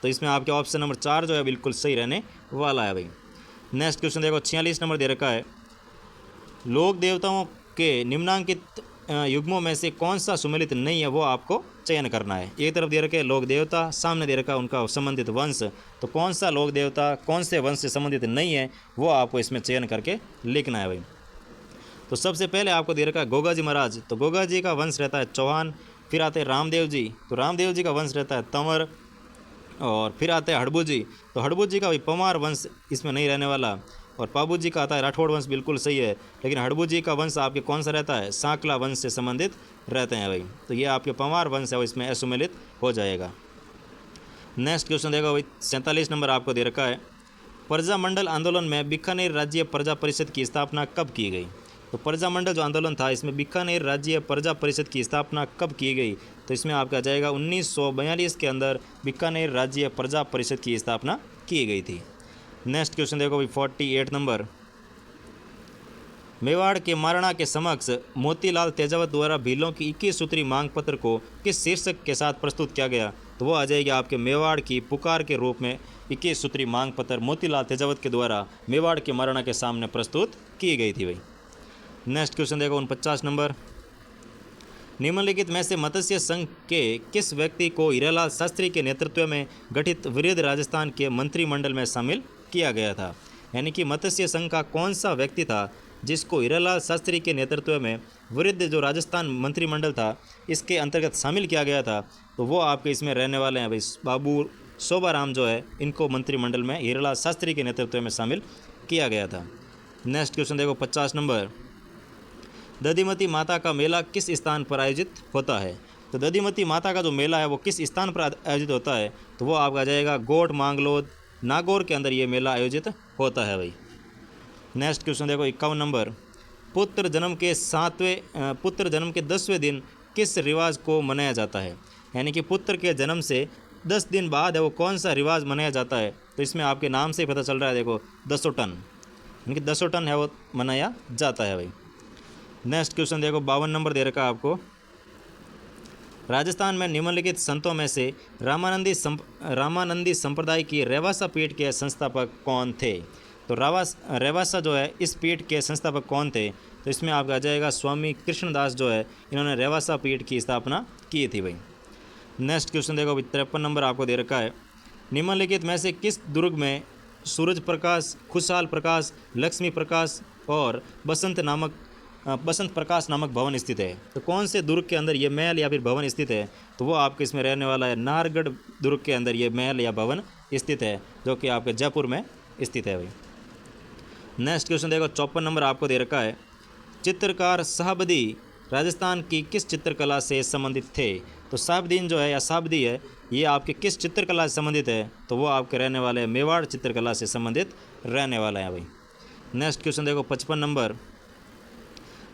तो इसमें आपके ऑप्शन नंबर 4 जो है बिल्कुल सही रहने वाला है भाई। नेक्स्ट क्वेश्चन देखो 46 नंबर दे रखा है, लोक देवताओं के निम्नांकित युग्मों में से कौन सा सुमेलित नहीं है वो आपको चयन करना है। एक तरफ दे रखे लोक देवता, सामने दे रखा उनका संबंधित वंश, तो कौन सा लोक देवता कौन से वंश से संबंधित नहीं है वो आपको इसमें चयन करके लिखना है भाई। तो सबसे पहले आपको दे रखा है गोगा जी महाराज, तो गोगा जी का वंश रहता है चौहान। फिर आते हैं रामदेव जी, तो रामदेव जी का वंश रहता है तंवर। और फिर आते हैं हड़बू जी, तो हड़बू जी का भाई पंवार वंश इसमें नहीं रहने वाला। और पाबू जी का आता है राठौड़ वंश, बिल्कुल सही है, लेकिन हड़बू जी का वंश आपके कौन सा रहता है, सांकला वंश से संबंधित रहते हैं भाई। तो ये आपके पंवार वंश है वो इसमें असुमेलित हो जाएगा। नेक्स्ट क्वेश्चन देखो भाई 47 नंबर आपको दे रखा है, प्रजामंडल आंदोलन में बीकानेर राज्य प्रजा परिषद की स्थापना कब की गई। तो प्रजामंडल जो आंदोलन था इसमें बीकानेर राज्य प्रजा परिषद की स्थापना कब की गई, तो इसमें आपका जाएगा 1942 के अंदर बीकानेर राज्य प्रजा परिषद की स्थापना की गई थी। नेक्स्ट क्वेश्चन देखो भाई 48 नंबर, मेवाड़ के महाराणा के समक्ष मोतीलाल तेजावत द्वारा भीलों की 21 सूत्री मांग पत्र को किस शीर्षक के साथ प्रस्तुत किया गया, तो वो आ जाएगी आपके मेवाड़ की पुकार के रूप में 21 सूत्री मांग पत्र मोतीलाल तेजावत के द्वारा मेवाड़ के महाराणा के सामने प्रस्तुत की गई थी भाई। नेक्स्ट क्वेश्चन देखो 49 नंबर, निम्नलिखित में से मत्स्य संघ के किस व्यक्ति को हीरालाल शास्त्री के नेतृत्व में गठित वृद्ध राजस्थान के मंत्रिमंडल में शामिल किया गया था। यानी कि मत्स्य संघ का कौन सा व्यक्ति था जिसको हीरालाल शास्त्री के नेतृत्व में वृद्ध जो राजस्थान मंत्रिमंडल था इसके अंतर्गत शामिल किया गया था, तो वो आपके इसमें रहने वाले हैं भाई बाबू शोभाराम जो है, इनको मंत्रिमंडल में हीरालाल शास्त्री के नेतृत्व में शामिल किया गया था। नेक्स्ट क्वेश्चन देखो 50 नंबर, दधिमती माता का मेला किस स्थान पर आयोजित होता है। तो दधिमती माता का जो मेला है वो किस स्थान पर आयोजित होता है, तो वो आपका जाएगा गोट मांगलोद नागौर के अंदर ये मेला आयोजित होता है भाई। नेक्स्ट क्वेश्चन देखो 51 नंबर, पुत्र जन्म के 10वें दिन किस रिवाज को मनाया जाता है। यानी कि पुत्र के जन्म से 10 दिन बाद है वो कौन सा रिवाज मनाया जाता है, तो इसमें आपके नाम से ही पता चल रहा है, देखो दसोटन, यानी कि दसोटन है वो मनाया जाता है भाई। नेक्स्ट क्वेश्चन देखो 52 नंबर दे रखा है आपको, राजस्थान में निम्नलिखित संतों में से रामानंदी संप्रदाय की रेवासा पीठ के संस्थापक कौन थे। तो रेवासा जो है इस पीठ के संस्थापक कौन थे? तो इसमें आपका आ जाएगा स्वामी कृष्णदास जो है, इन्होंने रेवासा पीठ की स्थापना की थी भाई। नेक्स्ट क्वेश्चन देखो, 53 नंबर आपको दे रखा है। निम्नलिखित में से किस दुर्ग में सूरज प्रकाश, खुशहाल प्रकाश, लक्ष्मी प्रकाश और बसंत प्रकाश नामक भवन स्थित है? तो कौन से दुर्ग के अंदर ये महल या फिर भवन स्थित है? तो वो आपके इसमें रहने वाला है नाहरगढ़ दुर्ग के अंदर ये महल या भवन स्थित है, जो कि आपके जयपुर में स्थित है भाई। नेक्स्ट क्वेश्चन देखो, 54 नंबर आपको दे रखा है। चित्रकार शहाबदी राजस्थान की किस चित्रकला से संबंधित थे? तो शहाबुद्दीन जो है या शहाबदी है, ये आपके किस चित्रकला से संबंधित है? तो वो आपके रहने वाले मेवाड़ चित्रकला से संबंधित रहने वाला है भाई। नेक्स्ट क्वेश्चन देखो, 55 नंबर।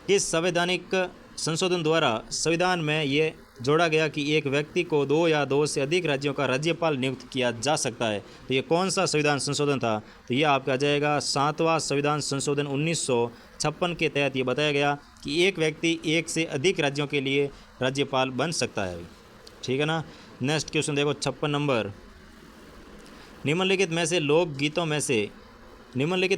किस संवैधानिक संशोधन द्वारा संविधान में ये जोड़ा गया कि एक व्यक्ति को 2 या 2 से अधिक राज्यों का राज्यपाल नियुक्त किया जा सकता है? तो ये कौन सा संविधान संशोधन था? तो ये आपका आ जाएगा 7वां संविधान संशोधन 1956 के तहत ये बताया गया कि एक व्यक्ति 1 से अधिक राज्यों के लिए राज्यपाल बन सकता है। ठीक है ना। नेक्स्ट क्वेश्चन देखो, 56 नंबर। निम्नलिखित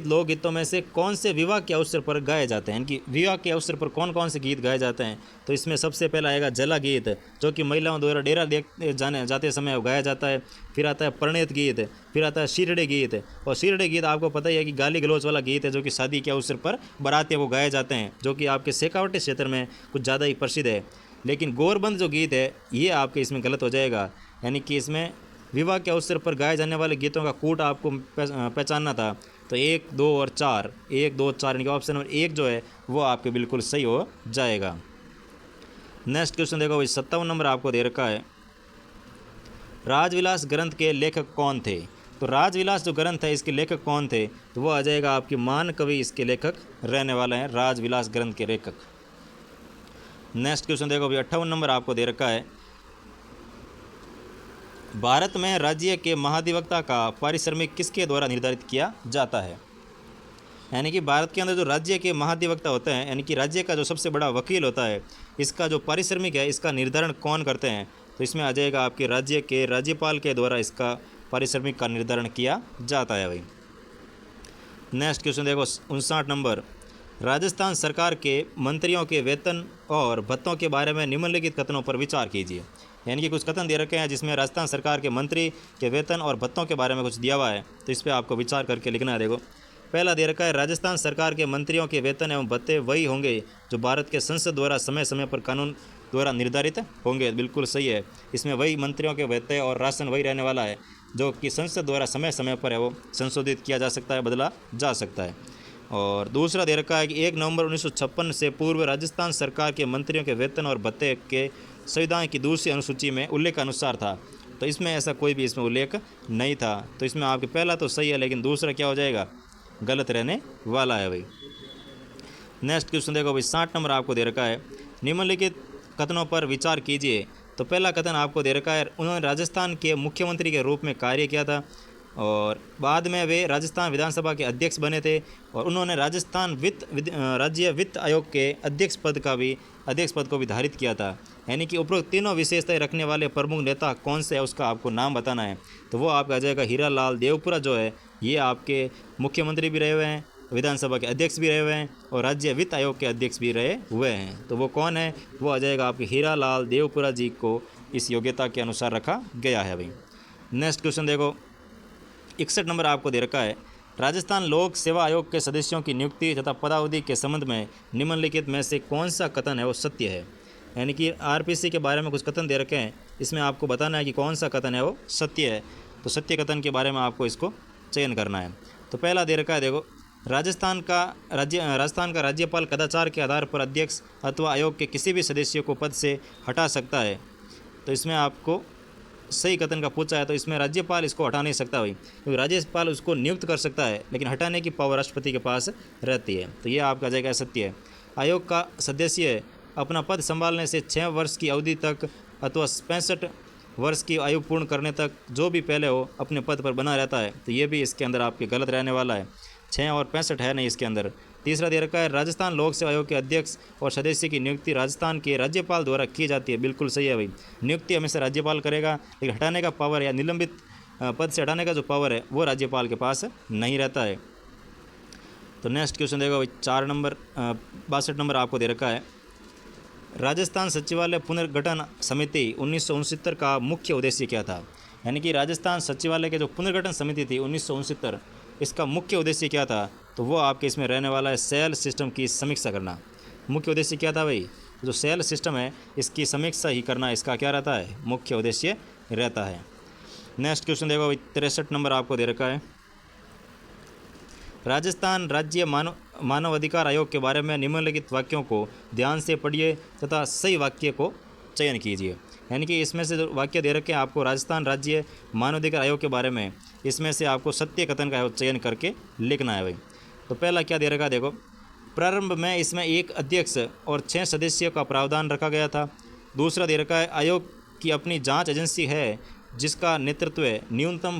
लोकगीतों में से कौन से विवाह के अवसर पर गाए जाते हैं? इनकी विवाह के अवसर पर कौन कौन से गीत गाए जाते हैं? तो इसमें सबसे पहला आएगा जला गीत, जो कि महिलाओं द्वारा डेरा जाते समय गाया जाता है। फिर आता है परिणीत गीत, फिर आता है शीरड़े गीत। और शीरड़े गीत आपको पता ही है कि गाली गलौज वाला गीत है, जो कि शादी के अवसर पर बारातियों को गाए जाते हैं, जो कि आपके शेखावटी क्षेत्र में कुछ ज़्यादा ही प्रसिद्ध है। लेकिन गौरबंद जो गीत है ये आपके इसमें गलत हो जाएगा, यानी कि इसमें विवाह के अवसर पर गाए जाने वाले गीतों का कूट आपको पहचानना था। तो 1, 2 और 4, 1, 2, 4 यानी कि ऑप्शन नंबर 1 जो है वो आपके बिल्कुल सही हो जाएगा। नेक्स्ट क्वेश्चन देखो, 57 नंबर आपको दे रखा है। राजविलास ग्रंथ के लेखक कौन थे? तो राजविलास जो ग्रंथ है इसके लेखक कौन थे? तो वो आ जाएगा आपकी मान कवि इसके लेखक रहने वाले हैं, राजविलास ग्रंथ के लेखक। नेक्स्ट क्वेश्चन देखो, 58 नंबर आपको दे रखा है। भारत में राज्य के महाधिवक्ता का पारिश्रमिक किसके द्वारा निर्धारित किया जाता है? यानी कि भारत के अंदर जो राज्य के महाधिवक्ता होते हैं, यानी कि राज्य का जो सबसे बड़ा वकील होता है, इसका जो पारिश्रमिक है इसका निर्धारण कौन करते हैं? तो इसमें आ जाएगा आपके राज्य के राज्यपाल के द्वारा इसका पारिश्रमिक का निर्धारण किया जाता है भाई। नेक्स्ट क्वेश्चन देखो, 59 नंबर। राजस्थान सरकार के मंत्रियों के वेतन और भत्तों के बारे में निम्नलिखित कथनों पर विचार कीजिए। यानी कि कुछ कथन दे रखे हैं जिसमें राजस्थान सरकार के मंत्री के वेतन और भत्तों के बारे में कुछ दिया हुआ है, तो इस पर आपको विचार करके लिखना है। देखो, पहला दे रखा है, राजस्थान सरकार के मंत्रियों के वेतन एवं भत्ते वही होंगे जो भारत के संसद द्वारा समय समय पर कानून द्वारा निर्धारित होंगे। बिल्कुल सही है, इसमें वही मंत्रियों के भत्ते और राशन वही रहने वाला है जो कि संसद द्वारा समय समय पर है वो संशोधित किया जा सकता है, बदला जा सकता है। और दूसरा दे रखा है कि 1 नवंबर 1956 से पूर्व राजस्थान सरकार के मंत्रियों के वेतन और भत्ते के संविधान की दूसरी अनुसूची में उल्लेख अनुसार था। तो इसमें ऐसा कोई भी इसमें उल्लेख नहीं था, तो इसमें आपके पहला तो सही है लेकिन दूसरा क्या हो जाएगा, गलत रहने वाला है भाई। नेक्स्ट क्वेश्चन देखो भाई, 60 नंबर आपको दे रखा है। निम्नलिखित कथनों पर विचार कीजिए। तो पहला कथन आपको दे रखा है, उन्होंने राजस्थान के मुख्यमंत्री के रूप में कार्य किया था और बाद में वे राजस्थान विधानसभा के अध्यक्ष बने थे और उन्होंने राजस्थान राज्य वित्त आयोग के अध्यक्ष पद को भी धारित किया था। यानी कि उपरोक्त तीनों विशेषताएं रखने वाले प्रमुख नेता कौन से है उसका आपको नाम बताना है। तो वो आपका आ जाएगा हीरा लाल देवपुरा जो है ये आपके मुख्यमंत्री भी रहे हुए हैं, विधानसभा के अध्यक्ष भी रहे हुए हैं और राज्य वित्त आयोग के अध्यक्ष भी रहे हुए हैं। तो वो कौन है? वो आ जाएगा आपके हीरा लाल देवपुरा जी को इस योग्यता के अनुसार रखा गया है भाई। नेक्स्ट क्वेश्चन देखो, 61 नंबर आपको दे रखा है। राजस्थान लोक सेवा आयोग के सदस्यों की नियुक्ति तथा पदावधि के संबंध में निम्नलिखित में से कौन सा कथन है वो सत्य है? यानी कि आरपीसी के बारे में कुछ कथन दे रखे हैं, इसमें आपको बताना है कि कौन सा कथन है वो सत्य है। तो सत्य कथन के बारे में आपको इसको चयन करना है। तो पहला दे रखा है, देखो, राजस्थान का राज्यपाल कदाचार के आधार पर अध्यक्ष अथवा आयोग के किसी भी सदस्य को पद से हटा सकता है। तो इसमें आपको सही कथन का पूछा है, तो इसमें राज्यपाल इसको हटा नहीं सकता भाई, क्योंकि राज्यपाल उसको नियुक्त कर सकता है लेकिन हटाने की पावर राष्ट्रपति के पास रहती है। तो ये आपका जाएगा सत्य है। आयोग का सदस्य अपना पद संभालने से 6 वर्ष की अवधि तक अथवा 65 वर्ष की आयु पूर्ण करने तक जो भी पहले हो अपने पद पर बना रहता है। तो ये भी इसके अंदर आपके गलत रहने वाला है, 6 और 65 है नहीं इसके अंदर। तीसरा दे रखा है, राजस्थान लोक सेवा आयोग के अध्यक्ष और सदस्य की नियुक्ति राजस्थान के राज्यपाल द्वारा की जाती है। बिल्कुल सही है भाई, नियुक्ति हमेशा राज्यपाल करेगा लेकिन हटाने का पावर या निलंबित पद से हटाने का जो पावर है वो राज्यपाल के पास नहीं रहता है। तो नेक्स्ट क्वेश्चन देखो भाई 62 नंबर आपको दे रखा है। राजस्थान सचिवालय पुनर्गठन समिति 1969 का मुख्य उद्देश्य क्या था? यानी कि राजस्थान सचिवालय के जो पुनर्गठन समिति थी 1969, इसका मुख्य उद्देश्य क्या था? तो वो आपके इसमें रहने वाला है सेल सिस्टम की समीक्षा करना। मुख्य उद्देश्य क्या था भाई? जो सेल सिस्टम है इसकी समीक्षा ही करना इसका क्या रहता है? मुख्य उद्देश्य रहता है। नेक्स्ट क्वेश्चन देखो भाई 63 नंबर आपको दे रखा है। राजस्थान राज्य मानव अधिकार आयोग के बारे में निम्नलिखित वाक्यों को ध्यान से पढ़िए तथा सही वाक्य को चयन कीजिए। यानी कि इसमें से जो वाक्य दे रखे हैं आपको राजस्थान राज्य मानवाधिकार आयोग के बारे में, इसमें से आपको सत्य कथन का चयन करके लिखना है भाई। तो पहला क्या दे रखा है देखो, प्रारंभ में इसमें एक अध्यक्ष और 6 सदस्यों का प्रावधान रखा गया था। दूसरा दे रखा है आयोग की अपनी जांच एजेंसी है जिसका नेतृत्व न्यूनतम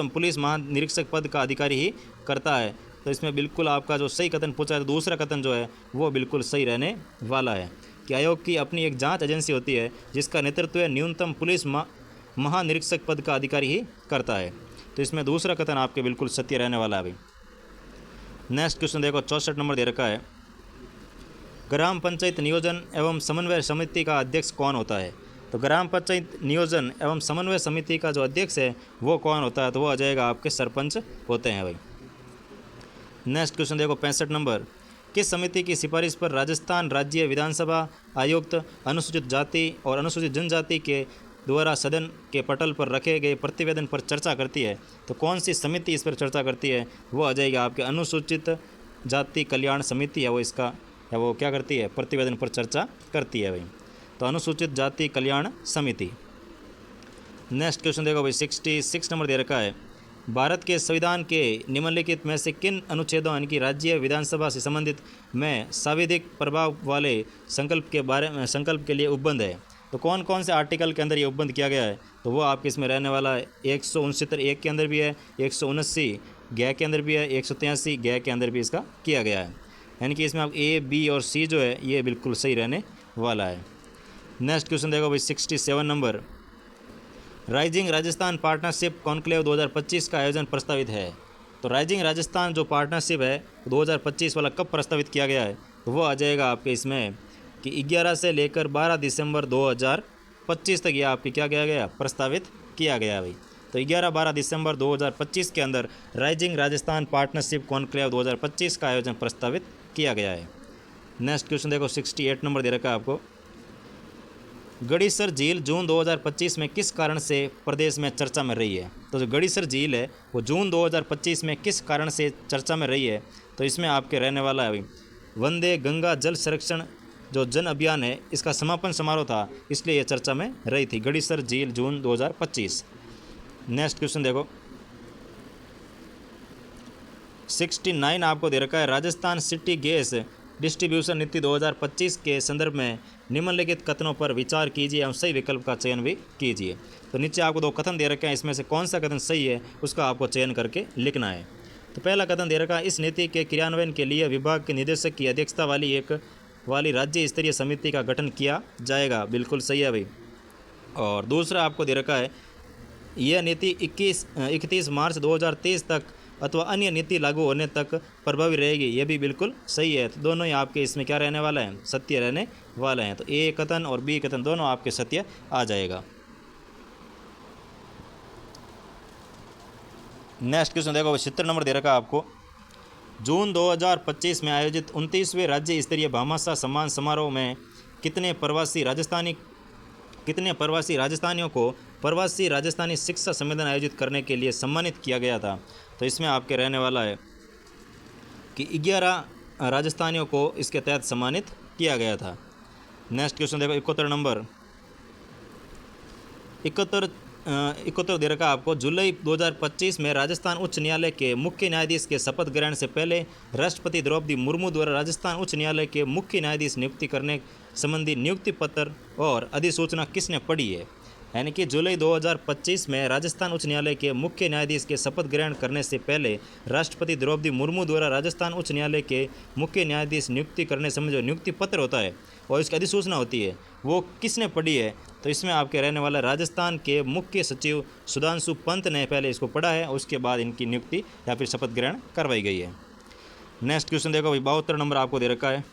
पुलिस महानिरीक्षक पद का अधिकारी ही करता है। तो इसमें बिल्कुल आपका जो सही कथन पूछा है, तो दूसरा कथन जो है वो बिल्कुल सही रहने वाला है कि आयोग की अपनी एक जांच एजेंसी होती है जिसका नेतृत्व न्यूनतम पुलिस महानिरीक्षक पद का अधिकारी ही करता है। तो इसमें दूसरा कथन आपके बिल्कुल सत्य रहने वाला है भाई। नेक्स्ट क्वेश्चन देखो 64 नंबर दे रखा है। ग्राम पंचायत नियोजन एवं समन्वय समिति का अध्यक्ष कौन होता है? तो ग्राम पंचायत नियोजन एवं समन्वय समिति का जो अध्यक्ष है वो कौन होता है? तो वो आ जाएगा आपके सरपंच होते हैं भाई। नेक्स्ट क्वेश्चन देखो 65 नंबर, किस समिति की सिफारिश पर राजस्थान राज्य विधानसभा आयुक्त अनुसूचित जाति और अनुसूचित जनजाति के द्वारा सदन के पटल पर रखे गए प्रतिवेदन पर चर्चा करती है? तो कौन सी समिति इस पर चर्चा करती है? वो आ जाएगी आपके अनुसूचित जाति कल्याण समिति है, वो इसका या वो क्या करती है? प्रतिवेदन पर चर्चा करती है भाई। तो अनुसूचित जाति कल्याण समिति। नेक्स्ट क्वेश्चन देखो भाई 66 नंबर दे रखा है। भारत के संविधान के निम्नलिखित में से किन अनुच्छेदों यानी कि राज्य विधानसभा से संबंधित में सांविधिक प्रभाव वाले संकल्प के लिए उपबंध है? तो कौन कौन से आर्टिकल के अंदर ये उपबंध किया गया है? तो वो आपके इसमें रहने वाला है 169 एक के अंदर भी है, 179 गै के अंदर भी है, 183 गै के अंदर भी इसका किया गया है। यानी कि इसमें आप ए, बी और सी जो है ये बिल्कुल सही रहने वाला है। नेक्स्ट क्वेश्चन देखो भाई 67 number, rising Rajasthan partnership conclave 2025 का आयोजन प्रस्तावित है। तो राइजिंग राजस्थान जो पार्टनरशिप है 2025 वाला कब प्रस्तावित किया गया है? तो वो आ जाएगा आपके इसमें कि 11 से लेकर 12 दिसंबर 2025 तक ये आपके क्या किया गया? प्रस्तावित किया गया भाई। तो 11-12 दिसंबर 2025 के अंदर राइजिंग राजस्थान पार्टनरशिप कॉन्क्लेव 2025 का आयोजन प्रस्तावित किया गया है। नेक्स्ट क्वेश्चन देखो 68 नंबर दे रखा है आपको। गड़ीसर झील जून 2025 में किस कारण से प्रदेश में चर्चा में रही है? तो जो गड़ीसर झील है वो जून 2025 में किस कारण से चर्चा में रही है? तो इसमें आपके रहने वाला है भाई वंदे गंगा जल संरक्षण जो जन अभियान है इसका समापन समारोह था, इसलिए यह चर्चा में रही थी गड़ीसर झील जून 2025। नेक्स्ट क्वेश्चन देखो 69 आपको दे रखा है। राजस्थान सिटी गैस डिस्ट्रीब्यूशन नीति 2025 के संदर्भ में निम्नलिखित कथनों पर विचार कीजिए एवं सही विकल्प का चयन भी कीजिए। तो नीचे आपको 2 कथन दे रखे हैं, इसमें से कौन सा कथन सही है उसका आपको चयन करके लिखना है। तो पहला कथन दे रखा है, इस नीति के क्रियान्वयन के लिए विभाग के निदेशक की अध्यक्षता वाली राज्य स्तरीय समिति का गठन किया जाएगा। बिल्कुल सही है भाई। और दूसरा आपको दे रखा है, यह नीति 31 मार्च 2023 तक अथवा अन्य नीति लागू होने तक प्रभावी रहेगी। यह भी बिल्कुल सही है। तो दोनों ही आपके इसमें क्या रहने वाला है? सत्य रहने वाले हैं। तो ए कथन और बी कथन दोनों आपके सत्य आ जाएगा। नेक्स्ट क्वेश्चन देखो 76 नंबर दे रखा है आपको। जून 2025 में आयोजित 29वें राज्य स्तरीय भामाशाह सम्मान समारोह में कितने प्रवासी राजस्थानियों को प्रवासी राजस्थानी शिक्षा सम्मेलन आयोजित करने के लिए सम्मानित किया गया था? तो इसमें आपके रहने वाला है कि 11 राजस्थानियों को इसके तहत सम्मानित किया गया था। नेक्स्ट क्वेश्चन देखो 71 नंबर 71 दे रखा आपको। जुलाई 2025 में राजस्थान उच्च न्यायालय के मुख्य न्यायाधीश के शपथ ग्रहण से पहले राष्ट्रपति द्रौपदी मुर्मू द्वारा राजस्थान उच्च न्यायालय के मुख्य न्यायाधीश नियुक्ति करने संबंधी नियुक्ति पत्र और अधिसूचना किसने पढ़ी है? यानी कि जुलाई 2025 में राजस्थान उच्च न्यायालय के मुख्य न्यायाधीश के शपथ ग्रहण करने से पहले राष्ट्रपति द्रौपदी मुर्मू द्वारा राजस्थान उच्च न्यायालय के मुख्य न्यायाधीश नियुक्ति करने संबंधी जो नियुक्ति पत्र होता है और इसकी अधिसूचना होती है वो किसने पढ़ी है? तो इसमें आपके रहने वाला राजस्थान के मुख्य सचिव सुधांशु पंत ने पहले इसको पढ़ा है, उसके बाद इनकी नियुक्ति या फिर शपथ ग्रहण करवाई गई है। नेक्स्ट क्वेश्चन देखो भाई, 72 नंबर आपको दे रखा है।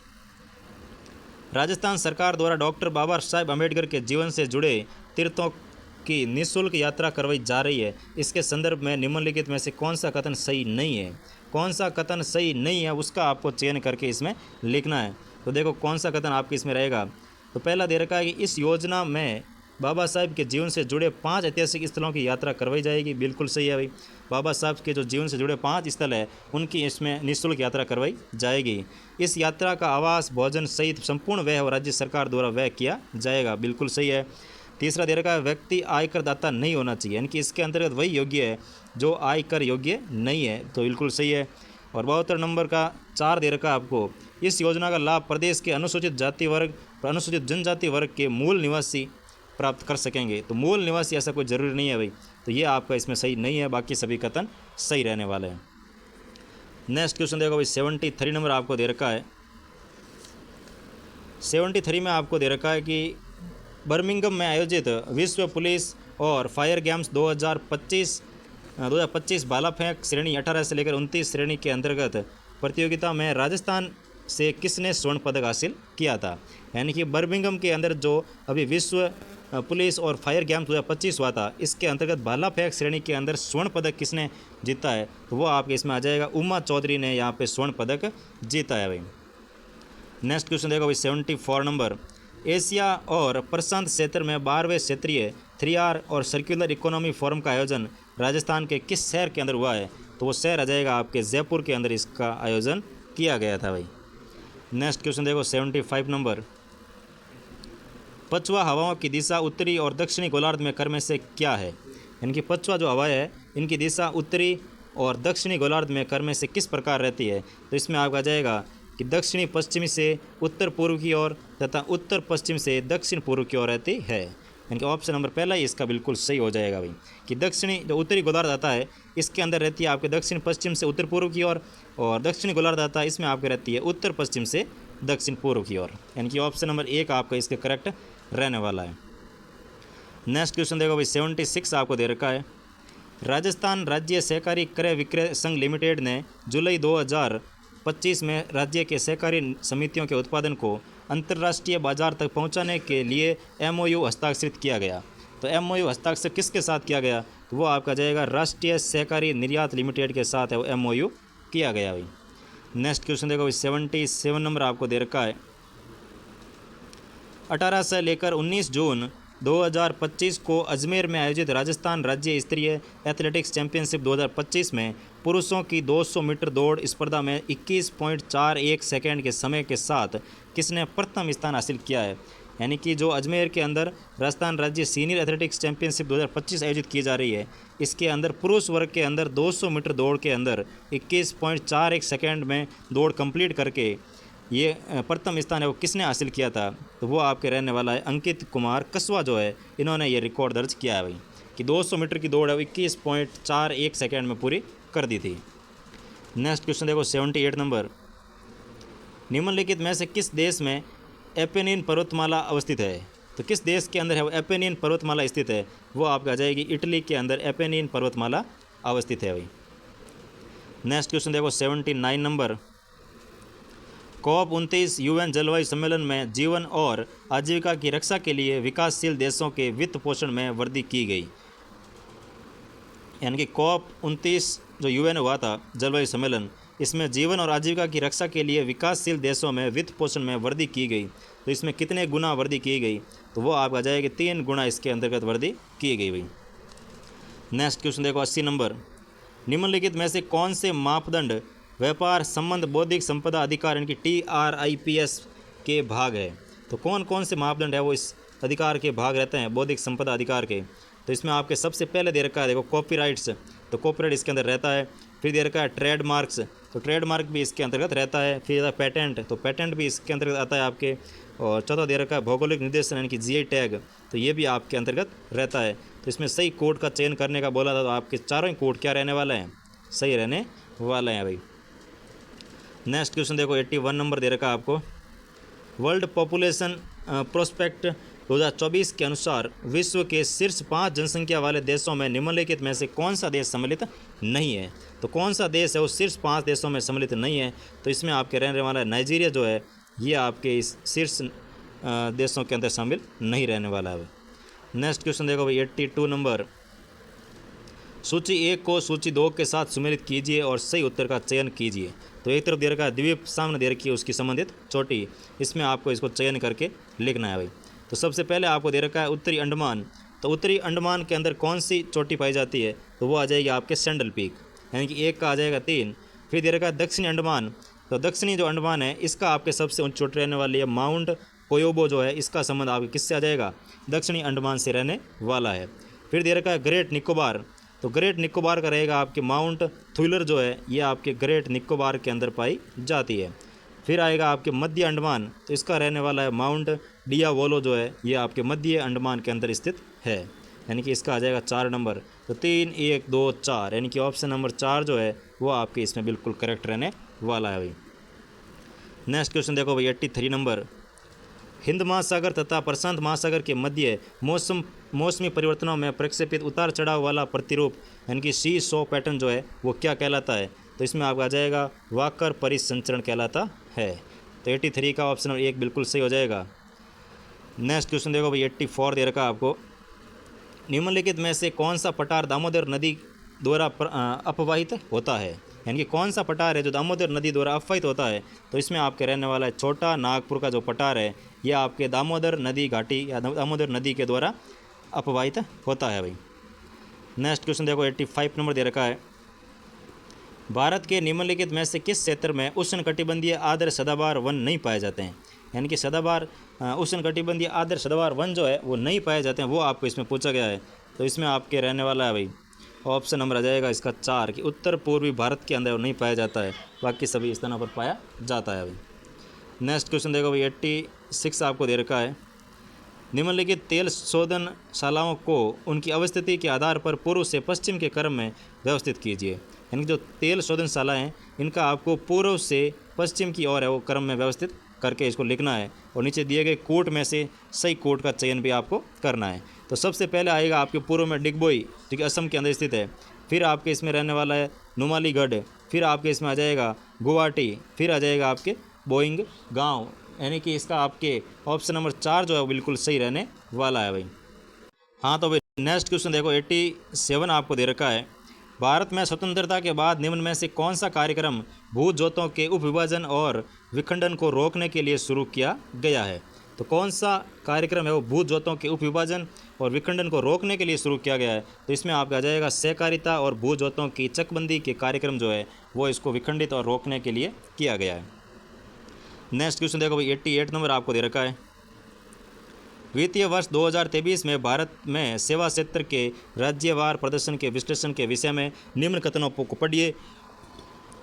राजस्थान सरकार द्वारा डॉक्टर बाबा साहेब अम्बेडकर के जीवन से जुड़े तीर्थों की निःशुल्क यात्रा करवाई जा रही है। इसके संदर्भ में निम्नलिखित में से कौन सा कथन सही नहीं है? कौन सा कथन सही नहीं है उसका आपको चयन करके इसमें लिखना है। तो देखो कौन सा कथन आपके इसमें रहेगा। तो पहला दे रखा है कि इस योजना में बाबा साहब के जीवन से जुड़े 5 ऐतिहासिक स्थलों की यात्रा करवाई जाएगी। बिल्कुल सही है भाई, बाबा साहब के जो जीवन से जुड़े 5 स्थल है उनकी इसमें निःशुल्क यात्रा करवाई जाएगी। इस यात्रा का आवास, भोजन सहित संपूर्ण व्यय और राज्य सरकार द्वारा व्यय किया जाएगा। बिल्कुल सही है। तीसरा दे रखा है व्यक्ति आयकर दाता नहीं होना चाहिए, यानी कि इसके अंतर्गत वही योग्य है जो आयकर योग्य नहीं है। तो बिल्कुल सही है। और 72 नंबर का 4 दे रखा है आपको, इस योजना का लाभ प्रदेश के अनुसूचित जाति वर्ग और अनुसूचित जनजाति वर्ग के मूल निवासी प्राप्त कर सकेंगे। तो मूल निवासी ऐसा कोई ज़रूरी नहीं है भाई, तो ये आपका इसमें सही नहीं है, बाकी सभी कथन सही रहने वाले हैं। नेक्स्ट क्वेश्चन देखो भाई, 73 नंबर आपको दे रखा है। 73 में आपको दे रखा है कि बर्मिंघम में आयोजित विश्व पुलिस और फायर गेम्स 2025 भाला फेंक श्रेणी 18 से लेकर 29 श्रेणी के अंतर्गत प्रतियोगिता में राजस्थान से किसने स्वर्ण पदक हासिल किया था? यानी कि बर्मिंघम के अंदर जो अभी विश्व पुलिस और फायर गेम्स 2025 हुआ था, इसके अंतर्गत भाला फेंक श्रेणी के अंदर स्वर्ण पदक किसने जीता है? तो वो आपके इसमें आ जाएगा, उमा चौधरी ने यहाँ पे स्वर्ण पदक जीता है भाई। नेक्स्ट क्वेश्चन देखो भाई, 74 नंबर, एशिया और प्रशांत क्षेत्र में 12वें क्षेत्रीय 3R और सर्कुलर इकोनॉमी फोरम का आयोजन राजस्थान के किस शहर के अंदर हुआ है? तो वो शहर आ जाएगा आपके जयपुर के अंदर इसका आयोजन किया गया था भाई। नेक्स्ट क्वेश्चन देखो 75 नंबर, पछुआ हवाओं की दिशा उत्तरी और दक्षिणी गोलार्ध में क्रम से क्या है? यानी कि पछुआ जो हवाएं है इनकी दिशा उत्तरी और दक्षिणी गोलार्ध में क्रम से किस प्रकार रहती है? तो इसमें आपका जाएगा कि दक्षिणी पश्चिमी से उत्तर पूर्व की ओर तथा उत्तर पश्चिम से दक्षिण पूर्व की ओर रहती है। यानी कि ऑप्शन नंबर पहला ही इसका बिल्कुल सही हो जाएगा भाई, कि दक्षिणी जो उत्तरी गोलार्ध आता है इसके अंदर रहती है आपके दक्षिण पश्चिम से उत्तर पूर्व की ओर, और दक्षिणी गोलार्ध आता है इसमें आपके रहती है उत्तर पश्चिम से दक्षिण पूर्व की ओर। यानी कि ऑप्शन नंबर 1 आपका इसके करेक्ट रहने वाला है। नेक्स्ट क्वेश्चन देखो भाई, 76 आपको दे रखा है। राजस्थान राज्य सहकारी क्रय विक्रय संघ लिमिटेड ने जुलाई 2025 में राज्य के सहकारी समितियों के उत्पादन को अंतर्राष्ट्रीय बाजार तक पहुंचाने के लिए MOU हस्ताक्षरित किया गया। तो MOU हस्ताक्षर किसके साथ किया गया? तो वो आपका जाएगा राष्ट्रीय सहकारी निर्यात लिमिटेड के साथ है वो MOU किया गया भाई। नेक्स्ट क्वेश्चन देखो भाई, 77 नंबर आपको दे रखा है। 18 से लेकर 19 जून 2025 को अजमेर में आयोजित राजस्थान राज्य स्तरीय एथलेटिक्स चैंपियनशिप 2025 में पुरुषों की 200 मीटर दौड़ स्पर्धा में 21.41 सेकेंड के समय के साथ किसने प्रथम स्थान हासिल किया है? यानी कि जो अजमेर के अंदर राजस्थान राज्य सीनियर एथलेटिक्स चैंपियनशिप 2025 आयोजित की जा रही है, इसके अंदर पुरुष वर्ग के अंदर 200 मीटर दौड़ के अंदर 21.41 सेकेंड में दौड़ कंप्लीट करके ये प्रथम स्थान है वो किसने हासिल किया था? तो वो आपके रहने वाला है अंकित कुमार कसवा जो है, इन्होंने ये रिकॉर्ड दर्ज किया है भाई, कि 200 मीटर की दौड़ है 21.41 सेकेंड में पूरी कर दी थी। नेक्स्ट क्वेश्चन देखो 78 नंबर, निम्नलिखित में से किस देश में एपेनिन पर्वतमाला अवस्थित है? तो किस देश के अंदर है वो एपेनिन पर्वतमाला स्थित है? वो आपका आ जाएगी इटली के अंदर एपेनिन पर्वतमाला अवस्थित है भाई। नेक्स्ट क्वेश्चन देखो 79 नंबर, COP29 UN जलवायु सम्मेलन में जीवन और आजीविका की रक्षा के लिए विकासशील देशों के वित्त पोषण में वृद्धि की गई। यानी कि COP29 जो UN हुआ था जलवायु सम्मेलन, इसमें जीवन और आजीविका की रक्षा के लिए विकासशील देशों में वित्त पोषण में वृद्धि की गई। तो इसमें कितने गुना वृद्धि की गई? तो वो आपका जाएगी 3 गुना इसके अंतर्गत वृद्धि की गई भाई। नेक्स्ट क्वेश्चन देखो 80 नंबर, निम्नलिखित में से कौन से मापदंड व्यापार संबंध बौद्धिक संपदा अधिकार यानी कि TRIPS के भाग है? तो कौन कौन से मापदंड है वो इस अधिकार के भाग रहते हैं बौद्धिक संपदा अधिकार के? तो इसमें आपके सबसे पहले दे रखा है देखो कॉपीराइट्स, तो कॉपीराइट इसके अंदर रहता है। फिर दे रखा है ट्रेडमार्क्स, तो ट्रेडमार्क भी इसके अंतर्गत रहता है। फिर पेटेंट, तो पेटेंट भी इसके अंतर्गत आता है आपके। और चौथा दे रखा है भौगोलिक निर्देशन यानी कि GI टैग, तो ये भी आपके अंतर्गत रहता है। तो इसमें सही कोड का चयन करने का बोला था, तो आपके चारों ही कोड क्या रहने वाले हैं? सही रहने वाले हैं भाई। नेक्स्ट क्वेश्चन देखो 81 नंबर दे रखा है आपको, वर्ल्ड पॉपुलेशन प्रोस्पेक्ट 2024 के अनुसार विश्व के शीर्ष 5 जनसंख्या वाले देशों में निम्नलिखित में से कौन सा देश सम्मिलित नहीं है। तो कौन सा देश है वो शीर्ष 5 देशों में सम्मिलित नहीं है, तो इसमें आपके रहने वाला नाइजीरिया जो है ये आपके इस शीर्ष देशों के अंदर शामिल नहीं रहने वाला है। नेक्स्ट क्वेश्चन देखो भाई 82 नंबर, सूची 1 को सूची 2 के साथ सम्मिलित कीजिए और सही उत्तर का चयन कीजिए। तो एक तरफ दे रखा है द्वीप, सामने दे रखी है उसकी संबंधित चोटी, इसमें आपको इसको चयन करके लिखना है भाई। तो सबसे पहले आपको दे रखा है उत्तरी अंडमान। तो उत्तरी अंडमान के अंदर कौन सी चोटी पाई जाती है, तो वो आ जाएगी आपके सैंडल पीक, यानी कि 1 का आ जाएगा 3। फिर दे रखा है दक्षिणी अंडमान। तो दक्षिणी जो अंडमान है इसका आपके सबसे ऊंची चोटी रहने वाली है माउंट कोयोबो जो है, इसका संबंध आपके किससे आ जाएगा, दक्षिणी अंडमान से रहने वाला है। फिर दे रखा है ग्रेट निकोबार। तो ग्रेट निकोबार का रहेगा आपके माउंट थुलर जो है ये आपके ग्रेट निकोबार के अंदर पाई जाती है। फिर आएगा आपके मध्य अंडमान, तो इसका रहने वाला है माउंट डियावोलो जो है ये आपके मध्य अंडमान के अंदर स्थित है, यानी कि इसका आ जाएगा 4 नंबर। तो 3, 1, 2, 4 यानी कि ऑप्शन नंबर 4 जो है वो आपके इसमें बिल्कुल करेक्ट रहने वाला है भाई। नेक्स्ट क्वेश्चन देखो भाई 83 नंबर, हिंद महासागर तथा प्रशांत महासागर के मध्य मौसमी परिवर्तनों में प्रक्षेपित उतार चढ़ाव वाला प्रतिरूप यानी कि सी सो पैटर्न जो है वो क्या कहलाता है। तो इसमें आपका आ जाएगा वाकर परिसंचरण कहलाता है। तो 83 का ऑप्शन नंबर 1 बिल्कुल सही हो जाएगा। नेक्स्ट क्वेश्चन देखो भाई 84 दे रखा आपको, निम्नलिखित में से कौन सा पठार दामोदर नदी द्वारा अपवाहित होता है, यानी कि कौन सा पठार है जो दामोदर नदी द्वारा अपवाहित होता है। तो इसमें आपके रहने वाला है छोटा नागपुर का जो पठार है ये आपके दामोदर नदी घाटी या दामोदर नदी के द्वारा अपवाहित होता है भाई। नेक्स्ट क्वेश्चन देखो 85 नंबर दे रखा है, भारत के निम्नलिखित में से किस क्षेत्र में उष्णकटिबंधीय आर्द्र सदाबहार वन नहीं पाए जाते हैं, यानी कि सदाबहार उष्णकटिबंधीय आर्द्र सदाबहार वन जो है वो नहीं पाए जाते हैं, वो आपको इसमें पूछा गया है। तो इसमें आपके रहने वाला है भाई ऑप्शन नंबर आ जाएगा इसका 4 कि उत्तर पूर्वी भारत के अंदर नहीं पाया जाता है, बाकी सभी स्थानों पर पाया जाता है भाई। नेक्स्ट क्वेश्चन देखो भाई 86 आपको दे रखा है, निम्नलिखित तेल शोधनशालाओं को उनकी अवस्थिति के आधार पर पूर्व से पश्चिम के क्रम में व्यवस्थित कीजिए, यानी जो तेल शोधनशाला हैं इनका आपको पूर्व से पश्चिम की ओर है वो क्रम में व्यवस्थित करके इसको लिखना है और नीचे दिए गए कोट में से सही कोट का चयन भी आपको करना है। तो सबसे पहले आएगा आपके पूर्व में डिगबोई जो कि असम के अंदर स्थित है, फिर आपके इसमें रहने वाला है नुमालीगढ़, फिर आपके इसमें आ जाएगा गुवाहाटी, फिर आ जाएगा आपके बोइंग गाँव, यानी कि इसका आपके ऑप्शन नंबर 4 जो है वो बिल्कुल सही रहने वाला है भाई। हाँ तो भाई नेक्स्ट क्वेश्चन देखो 87 आपको दे रखा है, भारत में स्वतंत्रता के बाद निम्न में से कौन सा कार्यक्रम भूजोतों के उपविभाजन और विखंडन को रोकने के लिए शुरू किया गया है। तो कौन सा कार्यक्रम है वो भूजोतों के उपविभाजन और विखंडन को रोकने के लिए शुरू किया गया है। तो इसमें आपका आ जाएगा सहकारिता और भूजोतों की चकबंदी के कार्यक्रम जो है वो इसको विखंडित और रोकने के लिए किया गया है। नेक्स्ट क्वेश्चन देखो भाई 88 नंबर आपको दे रखा है, वित्तीय वर्ष 2023 में भारत में सेवा क्षेत्र के राज्यवार प्रदर्शन के विश्लेषण के विषय में निम्न कथनों को पढ़िए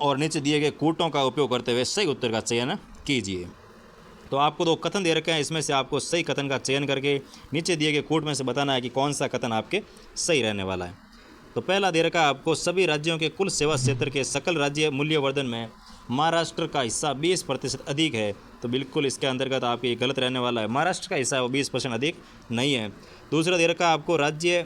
और नीचे दिए गए कूटों का उपयोग करते हुए सही उत्तर का चयन कीजिए। तो आपको 2 कथन दे रखे हैं, इसमें से आपको सही कथन का चयन करके नीचे दिए गए कूट में से बताना है कि कौन सा कथन आपके सही रहने वाला है। तो पहला दे रखा है आपको, सभी राज्यों के कुल सेवा क्षेत्र के सकल राज्य मूल्यवर्धन में महाराष्ट्र का हिस्सा 20% अधिक है। तो बिल्कुल इसके अंतर्गत आपके गलत रहने वाला है, महाराष्ट्र का हिस्सा है वो 20% अधिक नहीं है। दूसरा दे रखा है आपको, राज्य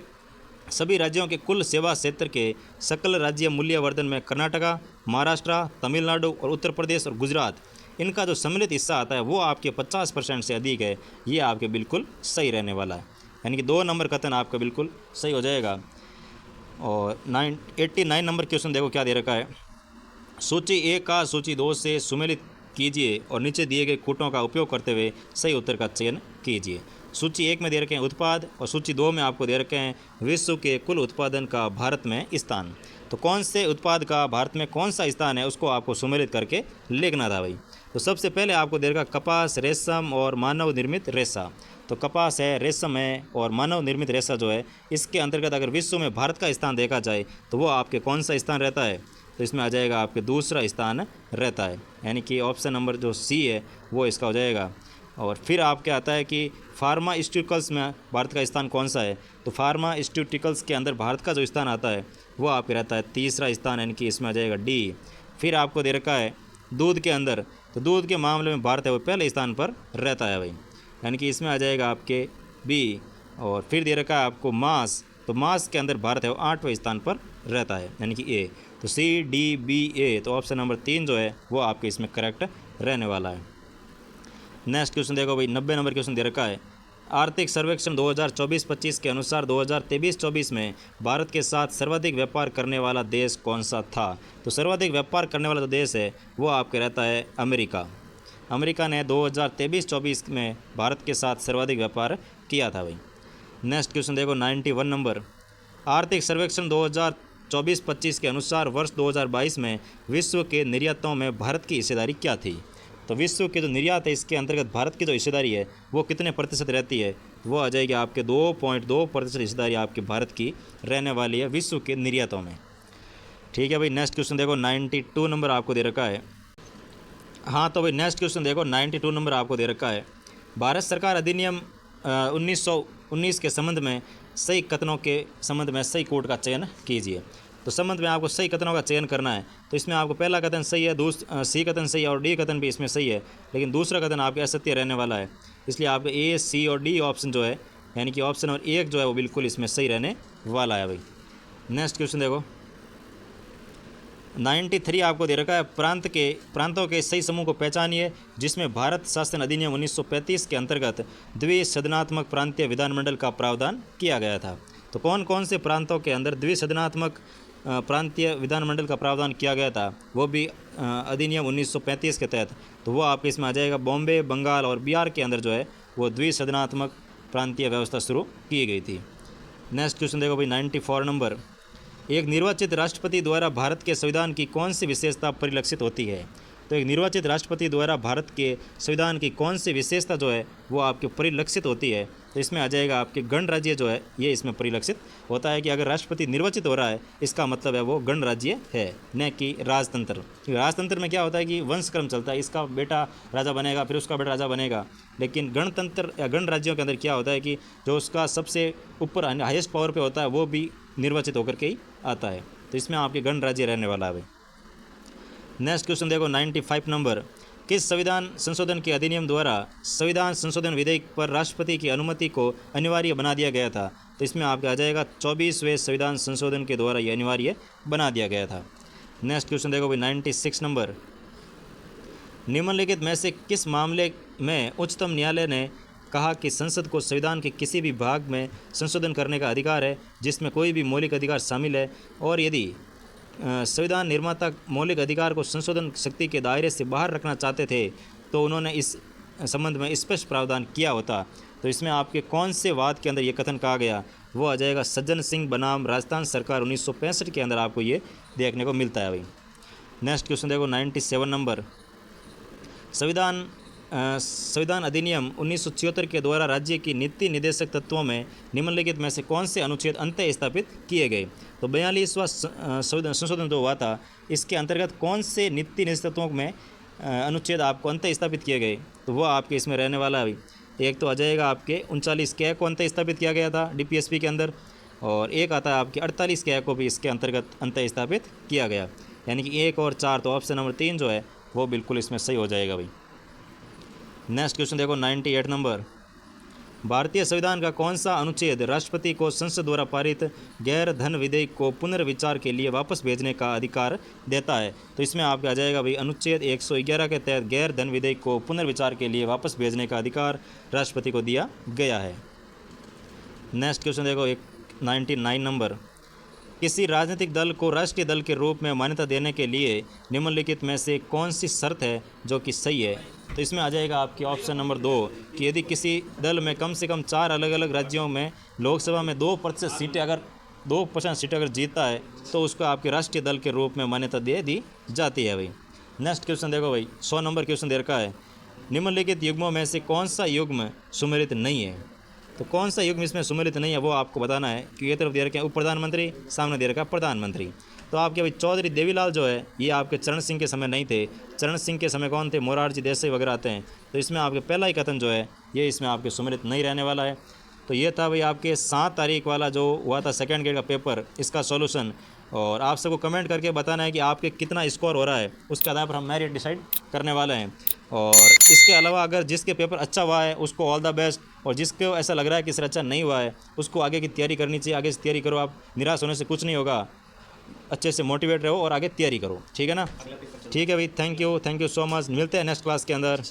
सभी राज्यों के कुल सेवा क्षेत्र के सकल राज्य मूल्यवर्धन में कर्नाटका, महाराष्ट्र, तमिलनाडु और उत्तर प्रदेश और गुजरात इनका जो सम्मिलित हिस्सा आता है वो आपके 50% से अधिक है, ये आपके बिल्कुल सही रहने वाला है, यानी कि 2 नंबर कथन आपका बिल्कुल सही हो जाएगा। और 89 नंबर क्वेश्चन देखो क्या दे रखा है, सूची 1 का सूची 2 से सुमेलित कीजिए और नीचे दिए गए कूटों का उपयोग करते हुए सही उत्तर का चयन कीजिए। सूची 1 में दे रखे हैं उत्पाद और सूची 2 में आपको दे रखे हैं विश्व के कुल उत्पादन का भारत में स्थान। तो कौन से उत्पाद का भारत में कौन सा स्थान है उसको आपको सुमेलित करके लिखना था भाई। तो सबसे पहले आपको दे रखा कपास, रेशम और मानव निर्मित रेशा। तो कपास है, रेशम है और मानव निर्मित रेशा जो है इसके अंतर्गत अगर विश्व में भारत का स्थान देखा जाए तो वो आपके कौन सा स्थान रहता है। तो इसमें आ जाएगा आपके दूसरा स्थान रहता है, यानी कि ऑप्शन नंबर जो सी है वो इसका हो जाएगा। और फिर आपके आता है कि फार्मास्यूटिकल्स में भारत का स्थान कौन सा है। तो फार्मास्यूटिकल्स के अंदर भारत का जो स्थान आता है वो आपके रहता है तीसरा स्थान, यानी कि इसमें आ जाएगा डी। फिर आपको दे रखा है दूध के अंदर, तो दूध के मामले में भारत है वो पहले स्थान पर रहता है भाई, यानी कि इसमें आ जाएगा आपके बी। और फिर दे रखा है आपको मास, तो मास के अंदर भारत है वो 8वें स्थान पर रहता है, यानी कि ए। तो सी डी बी ए, तो ऑप्शन नंबर 3 जो है वो आपके इसमें करेक्ट रहने वाला है। नेक्स्ट क्वेश्चन देखो भाई, 90 नंबर क्वेश्चन दे रखा है। आर्थिक सर्वेक्षण 2024-25 के अनुसार 2023-24 में भारत के साथ सर्वाधिक व्यापार करने वाला देश कौन सा था? तो सर्वाधिक व्यापार करने वाला जो देश है वो आपके रहता है अमेरिका। अमेरिका ने 2023-24 में भारत के साथ सर्वाधिक व्यापार किया था भाई। नेक्स्ट क्वेश्चन देखो 91 नंबर। आर्थिक सर्वेक्षण 2024-25 के अनुसार वर्ष 2022 में विश्व के निर्यातों में भारत की हिस्सेदारी क्या थी? तो विश्व के जो निर्यात है इसके अंतर्गत भारत की जो हिस्सेदारी है वो कितने प्रतिशत रहती है? वो आ जाएगी आपके 2.2% हिस्सेदारी आपके भारत की रहने वाली है विश्व के निर्यातों में। ठीक है भाई। नेक्स्ट क्वेश्चन देखो 92 नंबर आपको दे रखा है। हाँ तो भाई नेक्स्ट क्वेश्चन देखो 92 नंबर आपको दे रखा है। भारत सरकार अधिनियम 1919 के संबंध में सही कथनों के संबंध में सही कोड का चयन कीजिए। तो संबंध में आपको सही कथनों का चयन करना है। तो इसमें आपको पहला कथन सही है, सी कथन सही है और डी कथन भी इसमें सही है, लेकिन दूसरा कथन आपके असत्य रहने वाला है। इसलिए आपके ए, सी और डी ऑप्शन जो है, यानी कि ऑप्शन नंबर 1 जो है वो बिल्कुल इसमें सही रहने वाला है भाई। नेक्स्ट क्वेश्चन देखो 93 आपको दे रखा है। प्रांतों के सही समूह को पहचानिए जिसमें भारत शासन अधिनियम 1935 के अंतर्गत द्विसदनात्मक प्रांतीय विधानमंडल का प्रावधान किया गया था। तो कौन कौन से प्रांतों के अंदर द्विसदनात्मक प्रांतीय विधानमंडल का प्रावधान किया गया था, वो भी अधिनियम 1935 के तहत? तो वो आपके इसमें आ जाएगा बॉम्बे, बंगाल और बिहार के अंदर जो है वो द्विसदनात्मक प्रांतीय व्यवस्था शुरू की गई थी। नेक्स्ट क्वेश्चन देखो भाई 94 नंबर। एक निर्वाचित राष्ट्रपति द्वारा भारत के संविधान की कौन सी विशेषता परिलक्षित होती है? तो एक निर्वाचित राष्ट्रपति द्वारा भारत के संविधान की कौन सी विशेषता जो है वो आपके परिलक्षित होती है? तो इसमें आ जाएगा आपके गणराज्य जो है ये इसमें परिलक्षित होता है कि अगर राष्ट्रपति निर्वाचित हो रहा है इसका मतलब है वो गणराज्य है, न कि राजतंत्र। राजतंत्र में क्या होता है कि वंशक्रम चलता है, इसका बेटा राजा बनेगा फिर उसका बेटा राजा बनेगा, लेकिन गणतंत्र या गणराज्यों के अंदर क्या होता है कि जो उसका सबसे ऊपर हाईएस्ट पावर पे होता है वो भी निर्वाचित होकर के ही आता है। तो इसमें आपके गणराज्य रहने वाला है। नेक्स्ट क्वेश्चन देखो 95 नंबर। किस संविधान संशोधन के अधिनियम द्वारा संविधान संशोधन विधेयक पर राष्ट्रपति की अनुमति को अनिवार्य बना दिया गया था? तो इसमें आपका आ जाएगा 24वें संविधान संशोधन के द्वारा ये अनिवार्य बना दिया गया था। नेक्स्ट क्वेश्चन देखो भाई 96 नंबर। निम्नलिखित में से किस मामले में उच्चतम न्यायालय ने कहा कि संसद को संविधान के किसी भी भाग में संशोधन करने का अधिकार है जिसमें कोई भी मौलिक अधिकार शामिल है, और यदि संविधान निर्माता मौलिक अधिकार को संशोधन शक्ति के दायरे से बाहर रखना चाहते थे तो उन्होंने इस संबंध में स्पष्ट प्रावधान किया होता? तो इसमें आपके कौन से वाद के अंदर ये कथन कहा गया? वो आ जाएगा सज्जन सिंह बनाम राजस्थान सरकार 1965 के अंदर आपको ये देखने को मिलता है भाई। नेक्स्ट क्वेश्चन देखो 97 नंबर। संविधान अधिनियम 1976 के द्वारा राज्य की नीति निर्देशक तत्वों में निम्नलिखित में से कौन से अनुच्छेद अंतः स्थापित किए गए? तो 42वां संशोधन जो हुआ था इसके अंतर्गत कौन से नीति निर्देशक तत्वों में अनुच्छेद आपको अंतः स्थापित किए गए? तो वह आपके इसमें रहने वाला है। एक तो आ जाएगा आपके 39 कै को अंतः स्थापित किया गया था DPSP के अंदर, और एक आता है आपके 48 कै को भी इसके अंतर्गत अंतः स्थापित किया गया, यानी कि 1 और 4। तो ऑप्शन नंबर 3 जो है वो बिल्कुल इसमें सही हो जाएगा भाई। नेक्स्ट क्वेश्चन देखो 98 नंबर। भारतीय संविधान का कौन सा अनुच्छेद राष्ट्रपति को संसद द्वारा पारित गैर धन विधेयक को पुनर्विचार के लिए वापस भेजने का अधिकार देता है? तो इसमें आपका आ जाएगा भाई अनुच्छेद 111 के तहत गैर धन विधेयक को पुनर्विचार के लिए वापस भेजने का अधिकार राष्ट्रपति को दिया गया है। नेक्स्ट क्वेश्चन देखो 99 नंबर। किसी राजनीतिक दल को राष्ट्रीय दल के रूप में मान्यता देने के लिए निम्नलिखित में से कौन सी शर्त है जो कि सही है? तो इसमें आ जाएगा आपकी ऑप्शन नंबर 2 कि यदि किसी दल में कम से कम 4 अलग अलग राज्यों में लोकसभा में 2% सीटें अगर जीतता है तो उसको आपके राष्ट्रीय दल के रूप में मान्यता दे दी जाती है भाई। नेक्स्ट क्वेश्चन देखो भाई 100 नंबर क्वेश्चन दे रखा है। निम्नलिखित युग्मों में से कौन सा युग्म सुमेलित नहीं है? तो कौन सा युग्म इसमें सुमेलित नहीं है वो आपको बताना है कि ये तरफ दे रखे हैं उप प्रधानमंत्री, सामने दे रखा है प्रधानमंत्री। तो आपके भाई चौधरी देवीलाल जो है ये आपके चरण सिंह के समय नहीं थे। चरण सिंह के समय कौन थे? मोरारजी देसाई वगैरह आते हैं। तो इसमें आपके पहला ही कथन जो है ये इसमें आपके सुमेलित नहीं रहने वाला है। तो ये था भाई आपके 7 तारीख वाला जो हुआ था सेकंड ग्रेड का पेपर, इसका सॉल्यूशन। और आप सबको कमेंट करके बताना है कि आपके कितना स्कोर हो रहा है, उसके आधार पर हम मेरिट डिसाइड करने वाले हैं। और इसके अलावा अगर जिसके पेपर अच्छा हुआ है उसको ऑल द बेस्ट, और जिसको ऐसा लग रहा है कि सर अच्छा नहीं हुआ है उसको आगे की तैयारी करनी चाहिए। आगे से तैयारी करो, आप निराश होने से कुछ नहीं होगा, अच्छे से मोटिवेट रहो और आगे तैयारी करो। ठीक है ना? ठीक है भाई, थैंक यू सो मच। मिलते हैं नेक्स्ट क्लास के अंदर।